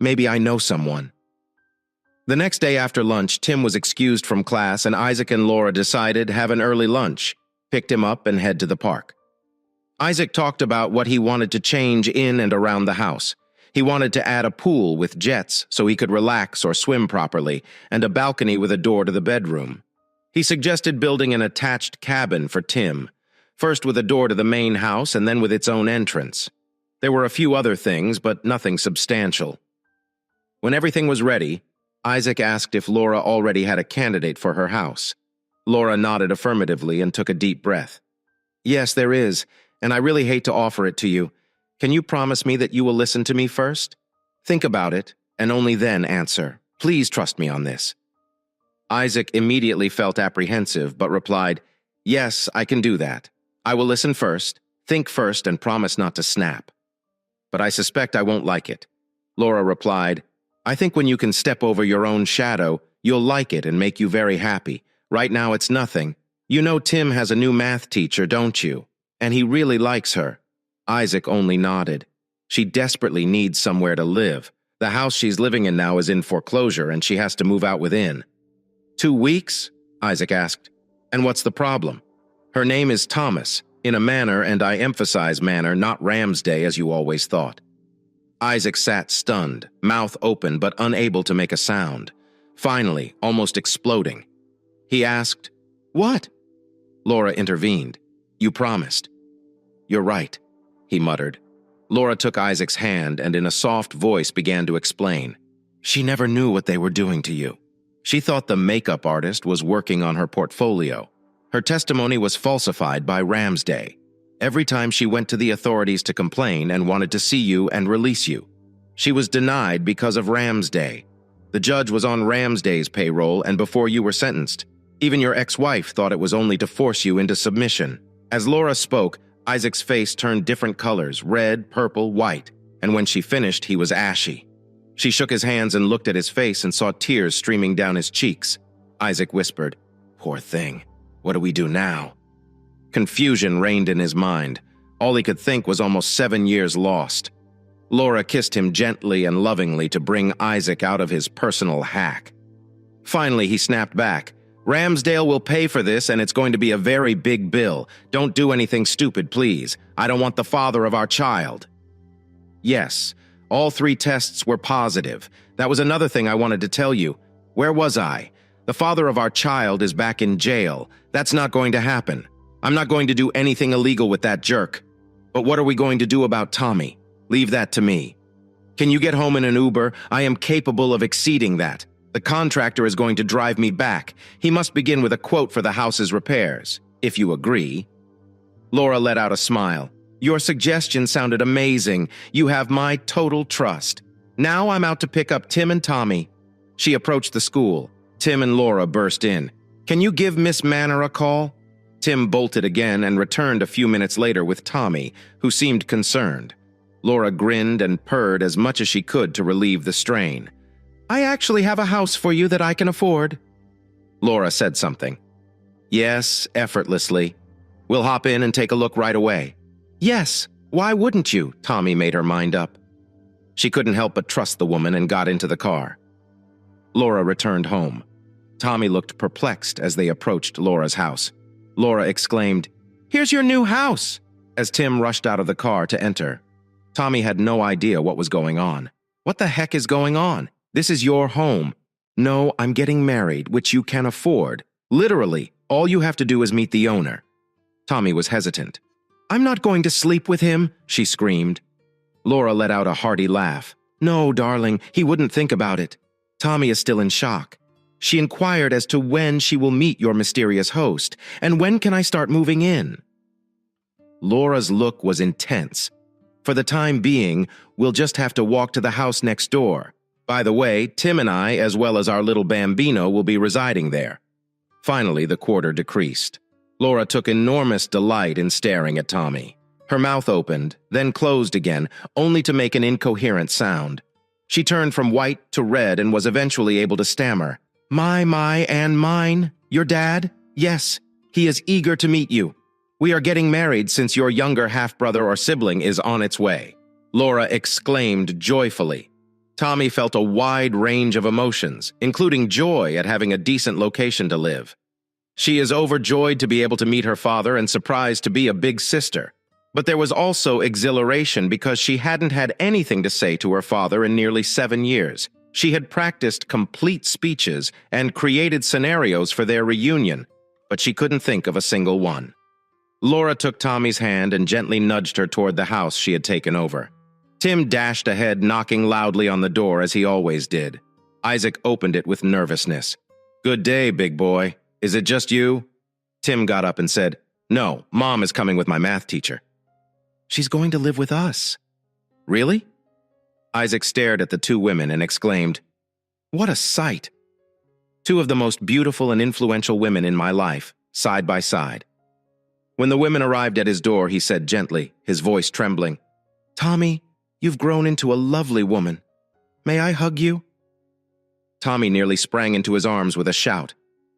Maybe I know someone." The next day after lunch, Tim was excused from class and Isaac and Laura decided to have an early lunch, picked him up and head to the park. Isaac talked about what he wanted to change in and around the house. He wanted to add a pool with jets so he could relax or swim properly, and a balcony with a door to the bedroom. He suggested building an attached cabin for Tim, first with a door to the main house and then with its own entrance. There were a few other things, but nothing substantial. When everything was ready, Isaac asked if Laura already had a candidate for her house. Laura nodded affirmatively and took a deep breath. "Yes, there is, and I really hate to offer it to you. Can you promise me that you will listen to me first? Think about it, and only then answer. Please trust me on this." Isaac immediately felt apprehensive, but replied, "Yes, I can do that. I will listen first, think first, and promise not to snap. But I suspect I won't like it." Laura replied, "I think when you can step over your own shadow, you'll like it and make you very happy. Right now it's nothing. You know Tim has a new math teacher, don't you? And he really likes her." Isaac only nodded. She desperately needs somewhere to live. The house she's living in now is in foreclosure and she has to move out within. 2 weeks? Isaac asked. "And what's the problem?" "Her name is Thomas, in a manner, and I emphasize manner, not Ramsday as you always thought." Isaac sat stunned, mouth open but unable to make a sound. Finally, almost exploding. He asked, "What?" Laura intervened. "You promised." "You're right," he muttered. Laura took Isaac's hand and in a soft voice began to explain. She never knew what they were doing to you. She thought the makeup artist was working on her portfolio. Her testimony was falsified by Ramsday. Every time she went to the authorities to complain and wanted to see you and release you. She was denied because of Ramsday. The judge was on Ramsday's payroll and before you were sentenced. Even your ex-wife thought it was only to force you into submission. As Laura spoke, Isaac's face turned different colors, red, purple, white, and when she finished, he was ashy. She shook his hands and looked at his face and saw tears streaming down his cheeks. Isaac whispered, "Poor thing. What do we do now?" Confusion reigned in his mind. All he could think was almost 7 years lost. Laura kissed him gently and lovingly to bring Isaac out of his personal hack. Finally, he snapped back. "Ramsdale will pay for this, and it's going to be a very big bill. Don't do anything stupid, please. I don't want the father of our child." Yes, all 3 tests were positive. That was another thing I wanted to tell you. Where was I? The father of our child is back in jail. That's not going to happen. I'm not going to do anything illegal with that jerk. But what are we going to do about Tommy? Leave that to me. Can you get home in an Uber? I am capable of exceeding that. The contractor is going to drive me back. He must begin with a quote for the house's repairs, if you agree. Laura let out a smile. Your suggestion sounded amazing. You have my total trust. Now I'm out to pick up Tim and Tommy. She approached the school. Tim and Laura burst in. Can you give Miss Manor a call? Tim bolted again and returned a few minutes later with Tommy, who seemed concerned. Laura grinned and purred as much as she could to relieve the strain. I actually have a house for you that I can afford. Laura said something. Yes, effortlessly. We'll hop in and take a look right away. Yes, why wouldn't you? Tommy made her mind up. She couldn't help but trust the woman and got into the car. Laura returned home. Tommy looked perplexed as they approached Laura's house. Laura exclaimed, "Here's your new house!" as Tim rushed out of the car to enter. Tommy had no idea what was going on. What the heck is going on? This is your home. No, I'm getting married, which you can afford. Literally, all you have to do is meet the owner. Tommy was hesitant. I'm not going to sleep with him, she screamed. Laura let out a hearty laugh. No, darling, he wouldn't think about it. Tommy is still in shock. She inquired as to when she will meet your mysterious host, and when can I start moving in? Laura's look was intense. For the time being, we'll just have to walk to the house next door. By the way, Tim and I, as well as our little bambino, will be residing there. Finally, the quarter decreased. Laura took enormous delight in staring at Tommy. Her mouth opened, then closed again, only to make an incoherent sound. She turned from white to red and was eventually able to stammer. My, and mine? Your dad? Yes, he is eager to meet you. We are getting married since your younger half-brother or sibling is on its way. Laura exclaimed joyfully. Tommy felt a wide range of emotions, including joy at having a decent location to live. She is overjoyed to be able to meet her father and surprised to be a big sister. But there was also exhilaration because she hadn't had anything to say to her father in nearly 7 years. She had practiced complete speeches and created scenarios for their reunion, but she couldn't think of a single one. Laura took Tommy's hand and gently nudged her toward the house she had taken over. Tim dashed ahead, knocking loudly on the door as he always did. Isaac opened it with nervousness. Good day, big boy. Is it just you? Tim got up and said, No, Mom is coming with my math teacher. She's going to live with us. Really? Isaac stared at the 2 women and exclaimed, What a sight! 2 of the most beautiful and influential women in my life, side by side. When the women arrived at his door, he said gently, his voice trembling, Tommy, you've grown into a lovely woman. May I hug you? Tommy nearly sprang into his arms with a shout.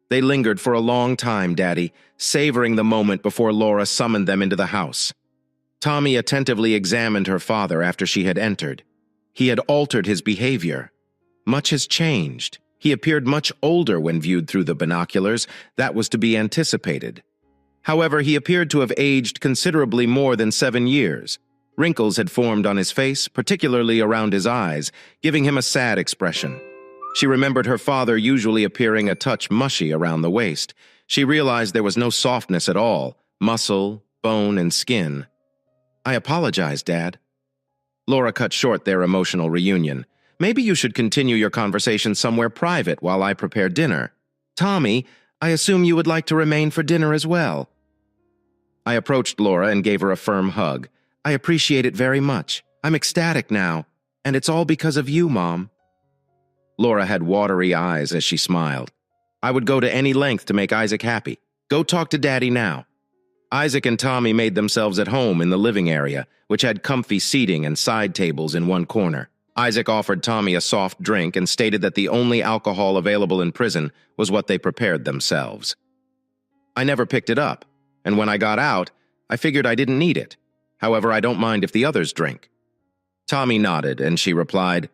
They lingered for a long time, Daddy, savoring the moment before Laura summoned them into the house. Tommy attentively examined her father after she had entered. He had altered his behavior. Much has changed. He appeared much older when viewed through the binoculars. That was to be anticipated. However, he appeared to have aged considerably more than 7 years. Wrinkles had formed on his face, particularly around his eyes, giving him a sad expression. She remembered her father usually appearing a touch mushy around the waist. She realized there was no softness at all, muscle, bone, and skin. "I apologize, Dad." Laura cut short their emotional reunion. "Maybe you should continue your conversation somewhere private while I prepare dinner. Tommy, I assume you would like to remain for dinner as well." I approached Laura and gave her a firm hug. "I appreciate it very much. I'm ecstatic now, and it's all because of you, Mom." Laura had watery eyes as she smiled. "I would go to any length to make Isaac happy. Go talk to Daddy now." Isaac and Tommy made themselves at home in the living area, which had comfy seating and side tables in one corner. Isaac offered Tommy a soft drink and stated that the only alcohol available in prison was what they prepared themselves. I never picked it up, and when I got out, I figured I didn't need it. However, I don't mind if the others drink. Tommy nodded, and she replied,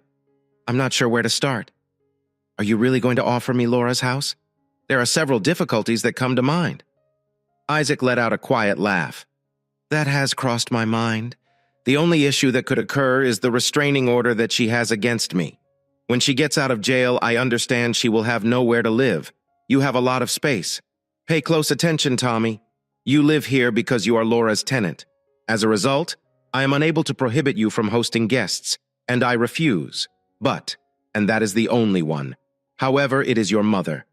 "I'm not sure where to start. Are you really going to offer me Laura's house? There are several difficulties that come to mind." Isaac let out a quiet laugh. "That has crossed my mind. The only issue that could occur is the restraining order that she has against me. When she gets out of jail, I understand she will have nowhere to live. You have a lot of space. Pay close attention, Tommy. You live here because you are Laura's tenant. As a result, I am unable to prohibit you from hosting guests, and I refuse. But, and that is the only one, however, it is your mother.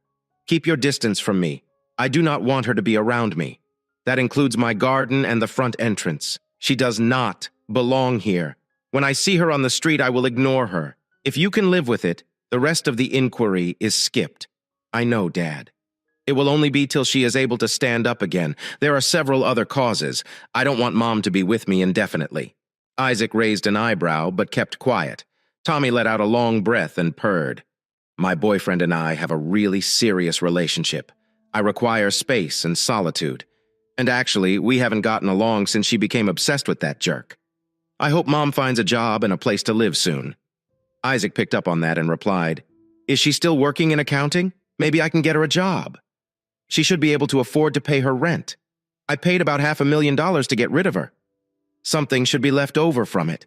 Keep your distance from me. I do not want her to be around me. That includes my garden and the front entrance. She does not belong here. When I see her on the street, I will ignore her. If you can live with it, the rest of the inquiry is skipped. I know, Dad. It will only be till she is able to stand up again. There are several other causes. I don't want Mom to be with me indefinitely." Isaac raised an eyebrow, but kept quiet. Tommy let out a long breath and purred. "My boyfriend and I have a really serious relationship. I require space and solitude. And actually, we haven't gotten along since she became obsessed with that jerk. I hope Mom finds a job and a place to live soon." Isaac picked up on that and replied, "Is she still working in accounting? Maybe I can get her a job. She should be able to afford to pay her rent. I paid about $500,000 to get rid of her. Something should be left over from it.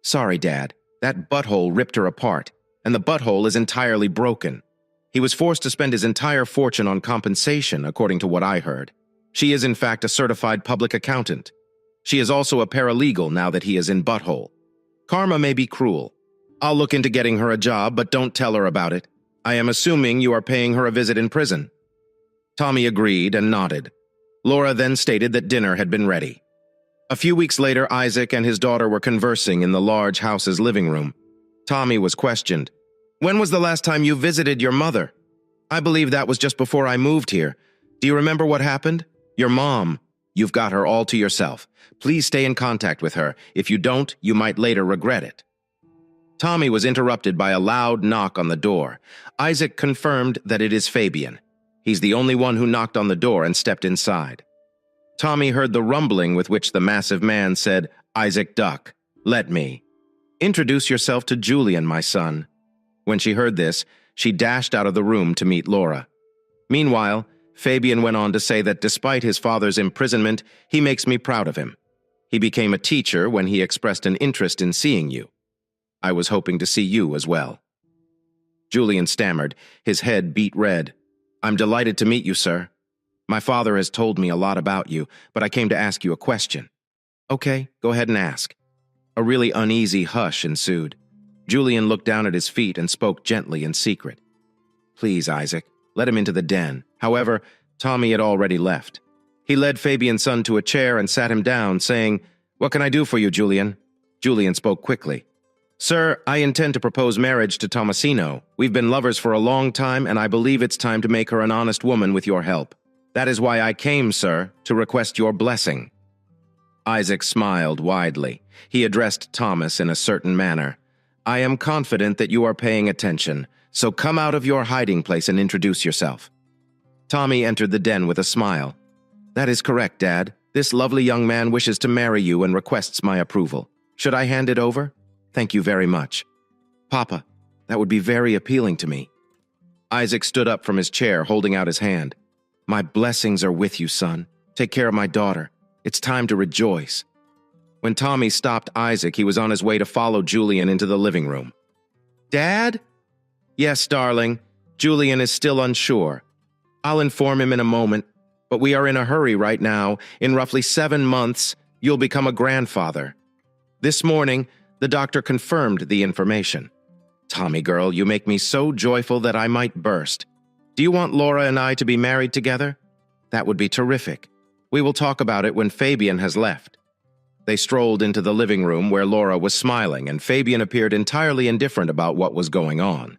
Sorry, Dad, that butthole ripped her apart, and the butthole is entirely broken. He was forced to spend his entire fortune on compensation, according to what I heard. She is in fact a certified public accountant. She is also a paralegal now that he is in butthole. Karma may be cruel. I'll look into getting her a job, but don't tell her about it. I am assuming you are paying her a visit in prison." Tommy agreed and nodded. Laura then stated that dinner had been ready. A few weeks later, Isaac and his daughter were conversing in the large house's living room. Tommy was questioned. "When was the last time you visited your mother?" "I believe that was just before I moved here. Do you remember what happened?" "Your mom. You've got her all to yourself. Please stay in contact with her. If you don't, you might later regret it." Tommy was interrupted by a loud knock on the door. Isaac confirmed that it is Fabian. He's the only one who knocked on the door and stepped inside. Tommy heard the rumbling with which the massive man said, "Isaac, duck. Let me. Introduce yourself to Julian, my son." When she heard this, she dashed out of the room to meet Laura. Meanwhile, Fabian went on to say that despite his father's imprisonment, he makes me proud of him. He became a teacher when he expressed an interest in seeing you. I was hoping to see you as well. Julian stammered. His head beat red. "I'm delighted to meet you, sir. My father has told me a lot about you, but I came to ask you a question." "Okay, go ahead and ask." A really uneasy hush ensued. Julian looked down at his feet and spoke gently in secret. "Please, Isaac, let him into the den." However, Tommy had already left. He led Fabian's son to a chair and sat him down, saying, "What can I do for you, Julian?" Julian spoke quickly. "Sir, I intend to propose marriage to Tomasino. We've been lovers for a long time, and I believe it's time to make her an honest woman with your help. That is why I came, sir, to request your blessing." Isaac smiled widely. He addressed Thomas in a certain manner. "I am confident that you are paying attention, so come out of your hiding place and introduce yourself." Tommy entered the den with a smile. "That is correct, Dad. This lovely young man wishes to marry you and requests my approval. Should I hand it over? Thank you very much." "Papa, that would be very appealing to me." Isaac stood up from his chair, holding out his hand. "My blessings are with you, son. Take care of my daughter. It's time to rejoice." When Tommy stopped Isaac, he was on his way to follow Julian into the living room. "Dad?" "Yes, darling. Julian is still unsure. I'll inform him in a moment, but we are in a hurry right now. In roughly 7 months, you'll become a grandfather." This morning, the doctor confirmed the information. "Tommy girl, you make me so joyful that I might burst. Do you want Laura and I to be married together? That would be terrific. We will talk about it when Fabian has left." They strolled into the living room where Laura was smiling, and Fabian appeared entirely indifferent about what was going on.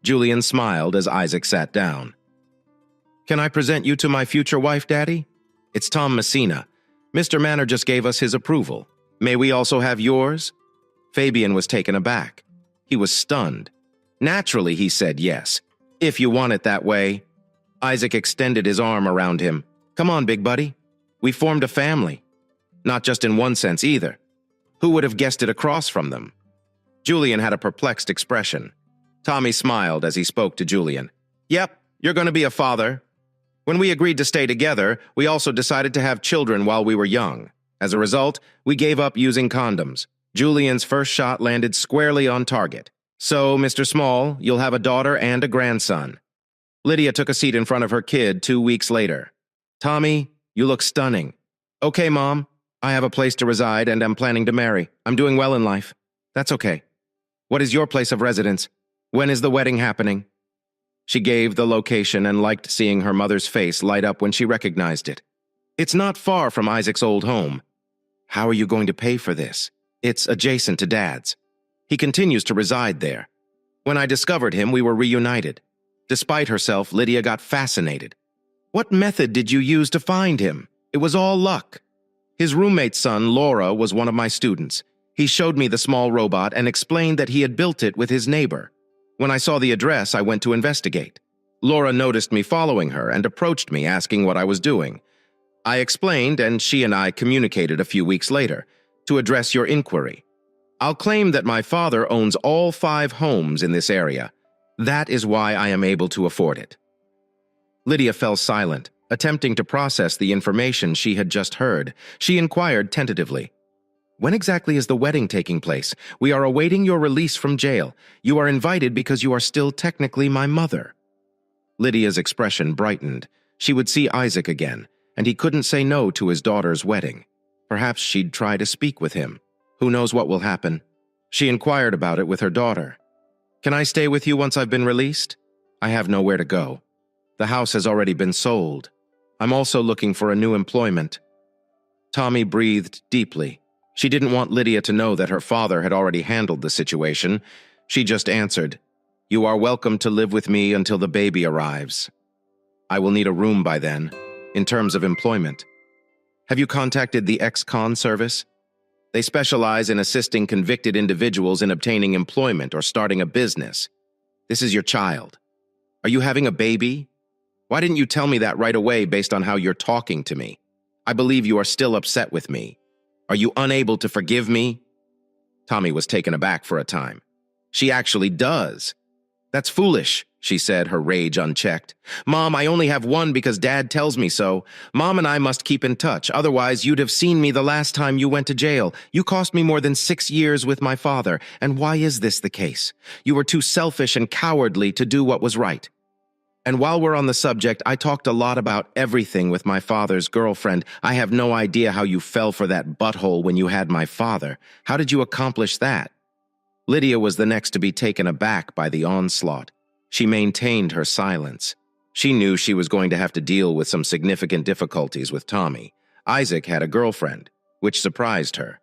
Julian smiled as Isaac sat down. "Can I present you to my future wife, Daddy? It's Tom Messina. Mr. Manor just gave us his approval. May we also have yours?" Fabian was taken aback. He was stunned. Naturally, he said yes. "If you want it that way." Isaac extended his arm around him. "Come on, big buddy. We formed a family. Not just in one sense either. Who would have guessed it across from them?" Julian had a perplexed expression. Tommy smiled as he spoke to Julian. "Yep, you're going to be a father. When we agreed to stay together, we also decided to have children while we were young. As a result, we gave up using condoms. Julian's first shot landed squarely on target. So, Mr. Small, you'll have a daughter and a grandson." Lydia took a seat in front of her kid 2 weeks later. "Tommy, you look stunning." "Okay, Mom. I have a place to reside and am planning to marry. I'm doing well in life. That's okay. What is your place of residence? When is the wedding happening?" She gave the location and liked seeing her mother's face light up when she recognized it. "It's not far from Isaac's old home." "How are you going to pay for this?" "It's adjacent to Dad's. He continues to reside there. When I discovered him, we were reunited." Despite herself, Lydia got fascinated. "What method did you use to find him?" "It was all luck. His roommate's son, Laura, was one of my students. He showed me the small robot and explained that he had built it with his neighbor. When I saw the address, I went to investigate. Laura noticed me following her and approached me asking what I was doing. I explained, and she and I communicated a few weeks later to address your inquiry. I'll claim that my father owns all 5 homes in this area. That is why I am able to afford it." Lydia fell silent, attempting to process the information she had just heard. She inquired tentatively, "When exactly is the wedding taking place? We are awaiting your release from jail. You are invited because you are still technically my mother." Lydia's expression brightened. She would see Isaac again, and he couldn't say no to his daughter's wedding. Perhaps she'd try to speak with him. Who knows what will happen? She inquired about it with her daughter. "Can I stay with you once I've been released? I have nowhere to go. The house has already been sold. I'm also looking for a new employment." Tommy breathed deeply. She didn't want Lydia to know that her father had already handled the situation. She just answered, "You are welcome to live with me until the baby arrives. I will need a room by then, in terms of employment. Have you contacted the ex-con service? They specialize in assisting convicted individuals in obtaining employment or starting a business. This is your child. Are you having a baby? Why didn't you tell me that right away based on how you're talking to me? I believe you are still upset with me. Are you unable to forgive me?" Tommy was taken aback for a time. "She actually does." "That's foolish," she said, her rage unchecked. "Mom, I only have one because Dad tells me so. Mom and I must keep in touch, otherwise you'd have seen me the last time you went to jail. You cost me more than 6 years with my father, and why is this the case? You were too selfish and cowardly to do what was right. And while we're on the subject, I talked a lot about everything with my father's girlfriend. I have no idea how you fell for that butthole when you had my father. How did you accomplish that?" Lydia was the next to be taken aback by the onslaught. She maintained her silence. She knew she was going to have to deal with some significant difficulties with Tommy. Isaac had a girlfriend, which surprised her.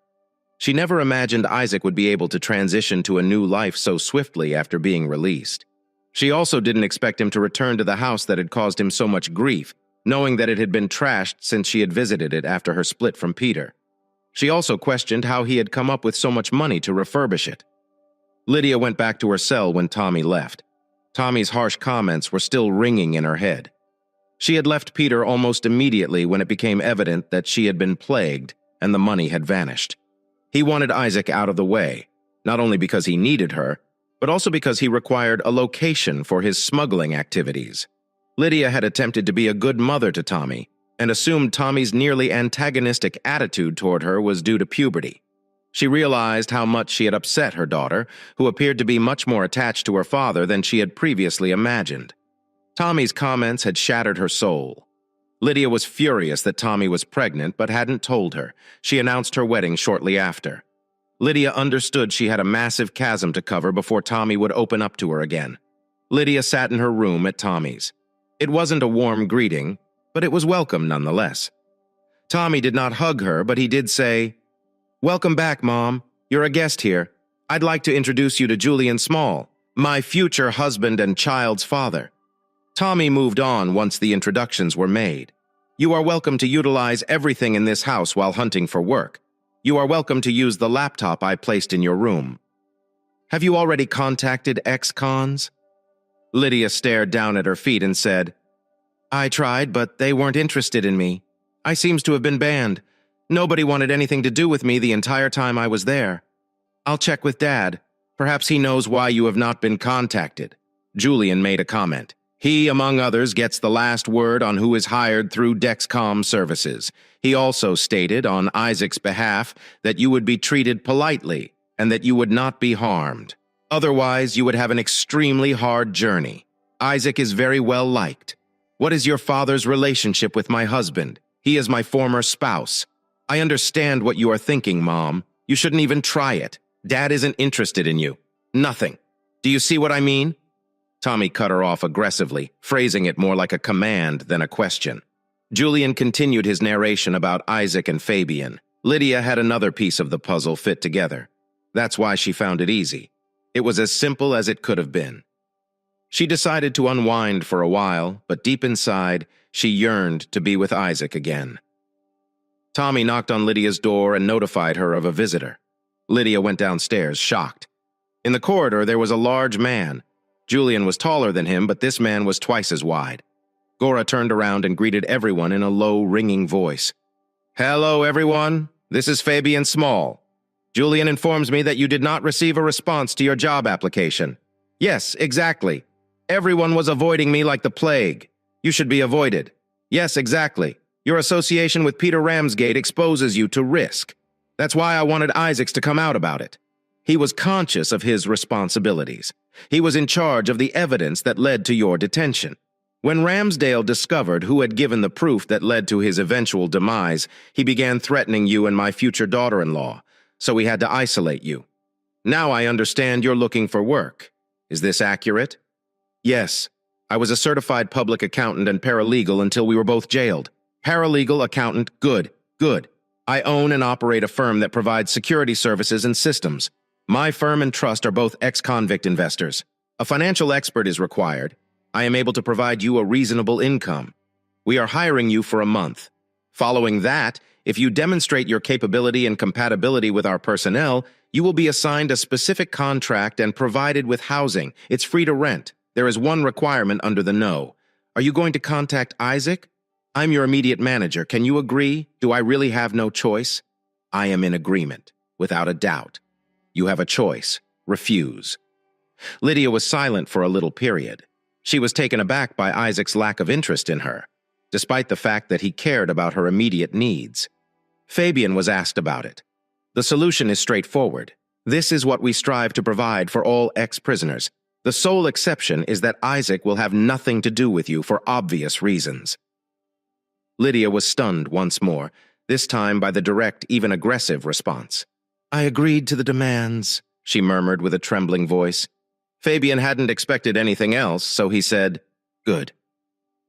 She never imagined Isaac would be able to transition to a new life so swiftly after being released. She also didn't expect him to return to the house that had caused him so much grief, knowing that it had been trashed since she had visited it after her split from Peter. She also questioned how he had come up with so much money to refurbish it. Lydia went back to her cell when Tommy left. Tommy's harsh comments were still ringing in her head. She had left Peter almost immediately when it became evident that she had been plagued and the money had vanished. He wanted Isaac out of the way, not only because he needed her, but also because he required a location for his smuggling activities. Lydia had attempted to be a good mother to Tommy, and assumed Tommy's nearly antagonistic attitude toward her was due to puberty. She realized how much she had upset her daughter, who appeared to be much more attached to her father than she had previously imagined. Tommy's comments had shattered her soul. Lydia was furious that Tommy was pregnant but hadn't told her. She announced her wedding shortly after. Lydia understood she had a massive chasm to cover before Tommy would open up to her again. Lydia sat in her room at Tommy's. It wasn't a warm greeting, but it was welcome nonetheless. Tommy did not hug her, but he did say, "Welcome back, Mom. You're a guest here. I'd like to introduce you to Julian Small, my future husband and child's father." Tommy moved on once the introductions were made. "You are welcome to utilize everything in this house while hunting for work. You are welcome to use the laptop I placed in your room. Have you already contacted ex-cons?" Lydia stared down at her feet and said, "I tried, but they weren't interested in me. I seems to have been banned. Nobody wanted anything to do with me the entire time I was there. I'll check with Dad. Perhaps he knows why you have not been contacted." Julian made a comment. He, among others, gets the last word on who is hired through Dexcom services. He also stated on Isaac's behalf that you would be treated politely and that you would not be harmed. Otherwise, you would have an extremely hard journey. Isaac is very well liked. What is your father's relationship with my husband? He is my former spouse. I understand what you are thinking, Mom. You shouldn't even try it. Dad isn't interested in you. Nothing. Do you see what I mean? Tommy cut her off aggressively, phrasing it more like a command than a question. Julian continued his narration about Isaac and Fabian. Lydia had another piece of the puzzle fit together. That's why she found it easy. It was as simple as it could have been. She decided to unwind for a while, but deep inside, she yearned to be with Isaac again. Tommy knocked on Lydia's door and notified her of a visitor. Lydia went downstairs, shocked. In the corridor, there was a large man. Julian was taller than him, but this man was twice as wide. Gora turned around and greeted everyone in a low, ringing voice. "Hello, everyone. This is Fabian Small. Julian informs me that you did not receive a response to your job application." "Yes, exactly. Everyone was avoiding me like the plague. You should be avoided." "Yes, exactly. Your association with Peter Ramsgate exposes you to risk. That's why I wanted Isaacs to come out about it. He was conscious of his responsibilities. He was in charge of the evidence that led to your detention. When Ramsdale discovered who had given the proof that led to his eventual demise, he began threatening you and my future daughter-in-law, so we had to isolate you. Now I understand you're looking for work. Is this accurate?" "Yes. I was a certified public accountant and paralegal until we were both jailed. Paralegal, accountant, good, good. I own and operate a firm that provides security services and systems. My firm and trust are both ex-convict investors. A financial expert is required. I am able to provide you a reasonable income. We are hiring you for a month. Following that, if you demonstrate your capability and compatibility with our personnel, you will be assigned a specific contract and provided with housing. It's free to rent. There is one requirement under the no. Are you going to contact Isaac? I'm your immediate manager. Can you agree? Do I really have no choice?" "I am in agreement, without a doubt. You have a choice. Refuse." Lydia was silent for a little period. She was taken aback by Isaac's lack of interest in her, despite the fact that he cared about her immediate needs. Fabian was asked about it. "The solution is straightforward. This is what we strive to provide for all ex-prisoners. The sole exception is that Isaac will have nothing to do with you for obvious reasons." Lydia was stunned once more, this time by the direct, even aggressive response. "I agreed to the demands," she murmured with a trembling voice. Fabian hadn't expected anything else, so he said, "Good.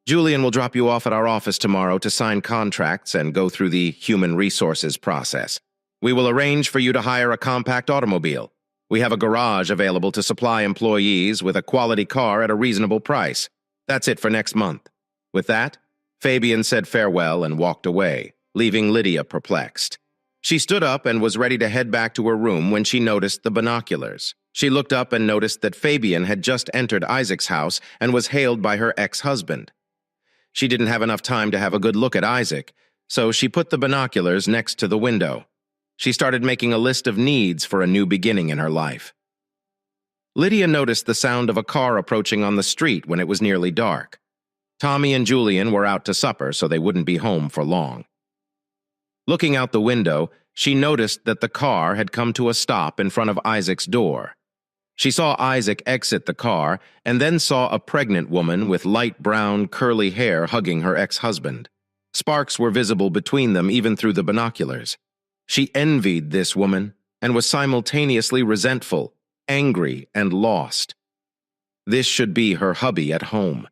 Julian will drop you off at our office tomorrow to sign contracts and go through the human resources process. We will arrange for you to hire a compact automobile. We have a garage available to supply employees with a quality car at a reasonable price. That's it for next month." With that, Fabian said farewell and walked away, leaving Lydia perplexed. She stood up and was ready to head back to her room when she noticed the binoculars. She looked up and noticed that Fabian had just entered Isaac's house and was hailed by her ex-husband. She didn't have enough time to have a good look at Isaac, so she put the binoculars next to the window. She started making a list of needs for a new beginning in her life. Lydia noticed the sound of a car approaching on the street when it was nearly dark. Tommy and Julian were out to supper, so they wouldn't be home for long. Looking out the window, she noticed that the car had come to a stop in front of Isaac's door. She saw Isaac exit the car and then saw a pregnant woman with light brown, curly hair hugging her ex-husband. Sparks were visible between them even through the binoculars. She envied this woman and was simultaneously resentful, angry, and lost. This should be her hubby at home.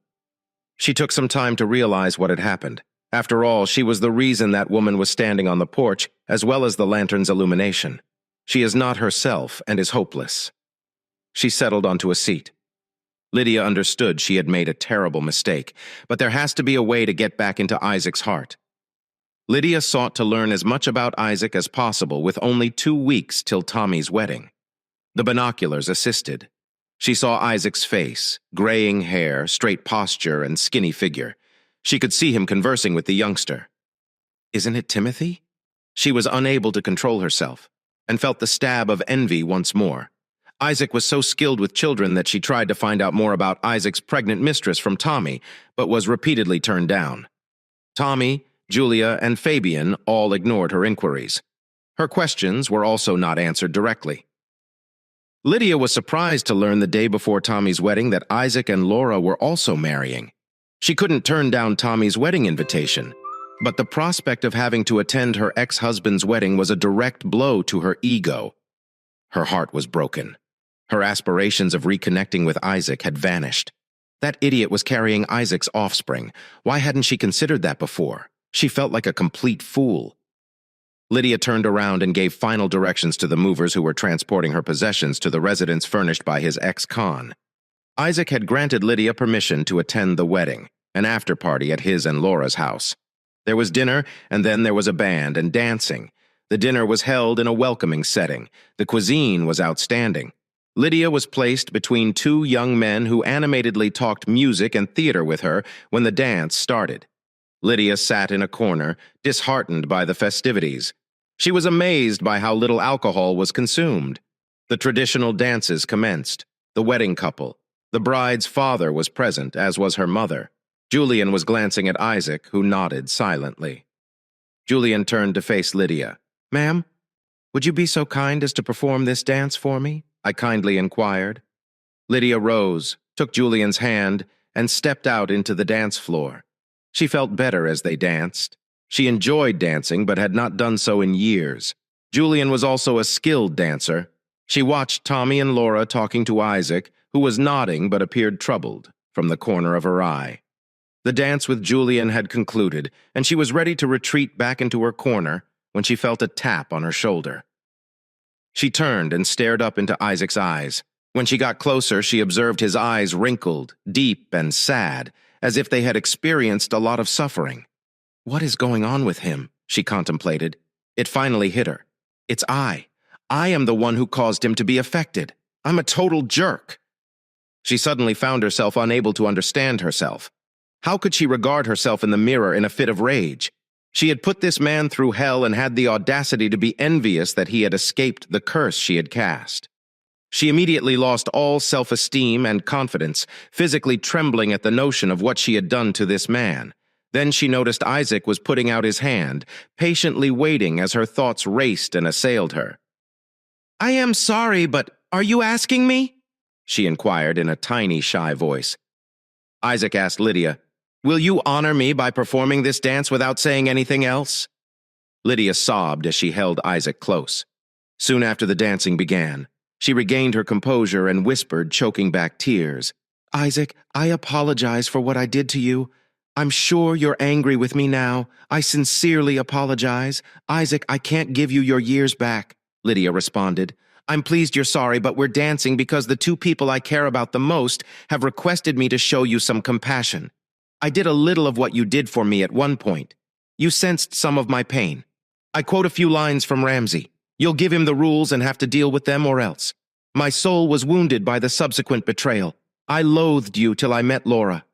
She took some time to realize what had happened. After all, she was the reason that woman was standing on the porch, as well as the lantern's illumination. She is not herself and is hopeless. She settled onto a seat. Lydia understood she had made a terrible mistake, but there has to be a way to get back into Isaac's heart. Lydia sought to learn as much about Isaac as possible with only 2 weeks till Tommy's wedding. The binoculars assisted. She saw Isaac's face, graying hair, straight posture, and skinny figure. She could see him conversing with the youngster. Isn't it Timothy? She was unable to control herself, and felt the stab of envy once more. Isaac was so skilled with children that she tried to find out more about Isaac's pregnant mistress from Tommy, but was repeatedly turned down. Tommy, Julia, and Fabian all ignored her inquiries. Her questions were also not answered directly. Lydia was surprised to learn the day before Tommy's wedding that Isaac and Laura were also marrying. She couldn't turn down Tommy's wedding invitation, but the prospect of having to attend her ex-husband's wedding was a direct blow to her ego. Her heart was broken. Her aspirations of reconnecting with Isaac had vanished. That idiot was carrying Isaac's offspring. Why hadn't she considered that before? She felt like a complete fool. Lydia turned around and gave final directions to the movers who were transporting her possessions to the residence furnished by his ex-con. Isaac had granted Lydia permission to attend the wedding, an after-party at his and Laura's house. There was dinner, and then there was a band and dancing. The dinner was held in a welcoming setting. The cuisine was outstanding. Lydia was placed between 2 young men who animatedly talked music and theater with her when the dance started. Lydia sat in a corner, disheartened by the festivities. She was amazed by how little alcohol was consumed. The traditional dances commenced. The wedding couple. The bride's father was present, as was her mother. Julian was glancing at Isaac, who nodded silently. Julian turned to face Lydia. "Ma'am, would you be so kind as to perform this dance for me?" I kindly inquired. Lydia rose, took Julian's hand, and stepped out into the dance floor. She felt better as they danced. She enjoyed dancing, but had not done so in years. Julian was also a skilled dancer. She watched Tommy and Laura talking to Isaac, who was nodding but appeared troubled, from the corner of her eye. The dance with Julian had concluded, and she was ready to retreat back into her corner when she felt a tap on her shoulder. She turned and stared up into Isaac's eyes. When she got closer, she observed his eyes wrinkled, deep and sad, as if they had experienced a lot of suffering. What is going on with him? She contemplated. It finally hit her. It's I. I am the one who caused him to be affected. I'm a total jerk. She suddenly found herself unable to understand herself. How could she regard herself in the mirror in a fit of rage? She had put this man through hell and had the audacity to be envious that he had escaped the curse she had cast. She immediately lost all self-esteem and confidence, physically trembling at the notion of what she had done to this man. Then she noticed Isaac was putting out his hand, patiently waiting as her thoughts raced and assailed her. "I am sorry, but are you asking me?" she inquired in a tiny, shy voice. Isaac asked Lydia, "Will you honor me by performing this dance without saying anything else?" Lydia sobbed as she held Isaac close. Soon after the dancing began, she regained her composure and whispered, choking back tears, "Isaac, I apologize for what I did to you. I'm sure you're angry with me now. I sincerely apologize. Isaac, I can't give you your years back," Lydia responded. "I'm pleased you're sorry, but we're dancing because the 2 people I care about the most have requested me to show you some compassion. I did a little of what you did for me at one point. You sensed some of my pain. I quote a few lines from Ramsay. You'll give him the rules and have to deal with them or else. My soul was wounded by the subsequent betrayal. I loathed you till I met Laura.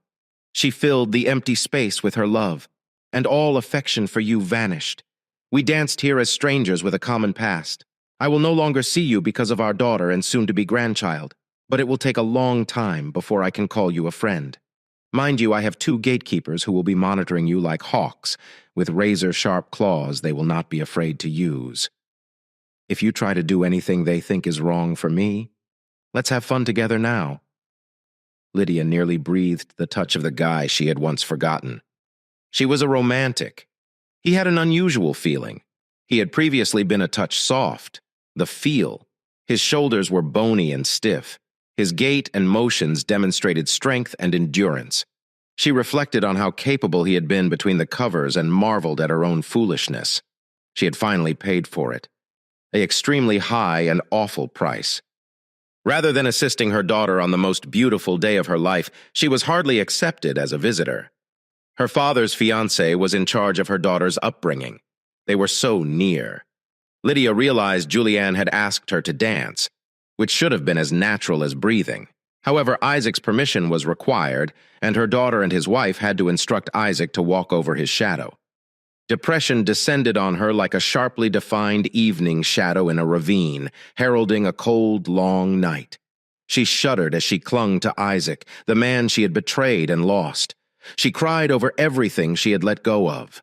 She filled the empty space with her love, and all affection for you vanished. We danced here as strangers with a common past. I will no longer see you because of our daughter and soon-to-be grandchild, but it will take a long time before I can call you a friend. Mind you, I have 2 gatekeepers who will be monitoring you like hawks, with razor-sharp claws they will not be afraid to use. If you try to do anything they think is wrong for me, let's have fun together now." Lydia nearly breathed the touch of the guy she had once forgotten. She was a romantic. He had an unusual feeling. He had previously been a touch soft. The feel. His shoulders were bony and stiff. His gait and motions demonstrated strength and endurance. She reflected on how capable he had been between the covers and marveled at her own foolishness. She had finally paid for it. An extremely high and awful price. Rather than assisting her daughter on the most beautiful day of her life, she was hardly accepted as a visitor. Her father's fiancé was in charge of her daughter's upbringing. They were so near. Lydia realized Julianne had asked her to dance, which should have been as natural as breathing. However, Isaac's permission was required, and her daughter and his wife had to instruct Isaac to walk over his shadow. Depression descended on her like a sharply defined evening shadow in a ravine, heralding a cold, long night. She shuddered as she clung to Isaac, the man she had betrayed and lost. She cried over everything she had let go of.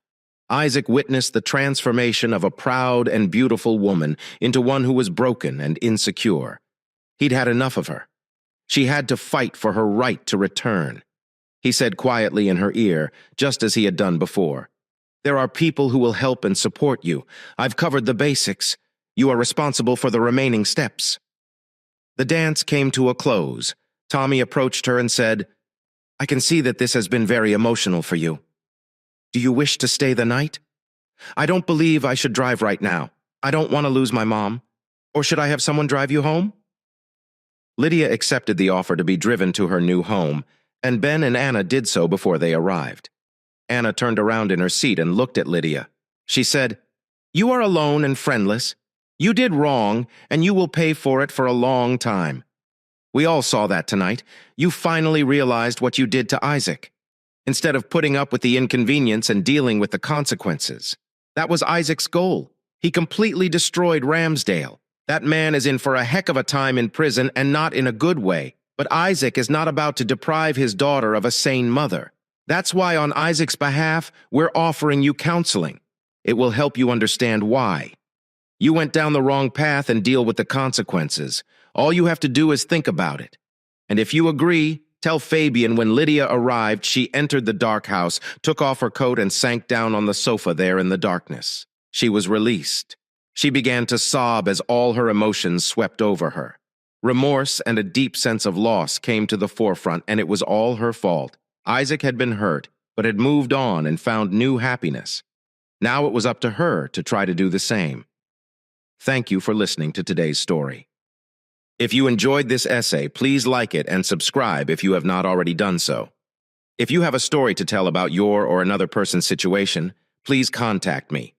Isaac witnessed the transformation of a proud and beautiful woman into one who was broken and insecure. He'd had enough of her. She had to fight for her right to return. He said quietly in her ear, just as he had done before, "There are people who will help and support you. I've covered the basics. You are responsible for the remaining steps." The dance came to a close. Tommy approached her and said, "I can see that this has been very emotional for you. Do you wish to stay the night? I don't believe I should drive right now. I don't want to lose my mom. Or should I have someone drive you home?" Lydia accepted the offer to be driven to her new home, and Ben and Anna did so before they arrived. Anna turned around in her seat and looked at Lydia. She said, "You are alone and friendless. You did wrong, and you will pay for it for a long time. We all saw that tonight. You finally realized what you did to Isaac. Instead of putting up with the inconvenience and dealing with the consequences. That was Isaac's goal. He completely destroyed Ramsdale. That man is in for a heck of a time in prison, and not in a good way. But Isaac is not about to deprive his daughter of a sane mother. That's why on Isaac's behalf, we're offering you counseling. It will help you understand why. You went down the wrong path and deal with the consequences. All you have to do is think about it. And if you agree, tell Fabian when Lydia arrived, she entered the dark house, took off her coat and sank down on the sofa there in the darkness. She was released. She began to sob as all her emotions swept over her. Remorse and a deep sense of loss came to the forefront, and it was all her fault. Isaac had been hurt, but had moved on and found new happiness. Now it was up to her to try to do the same. Thank you for listening to today's story. If you enjoyed this essay, please like it and subscribe if you have not already done so. If you have a story to tell about your or another person's situation, please contact me.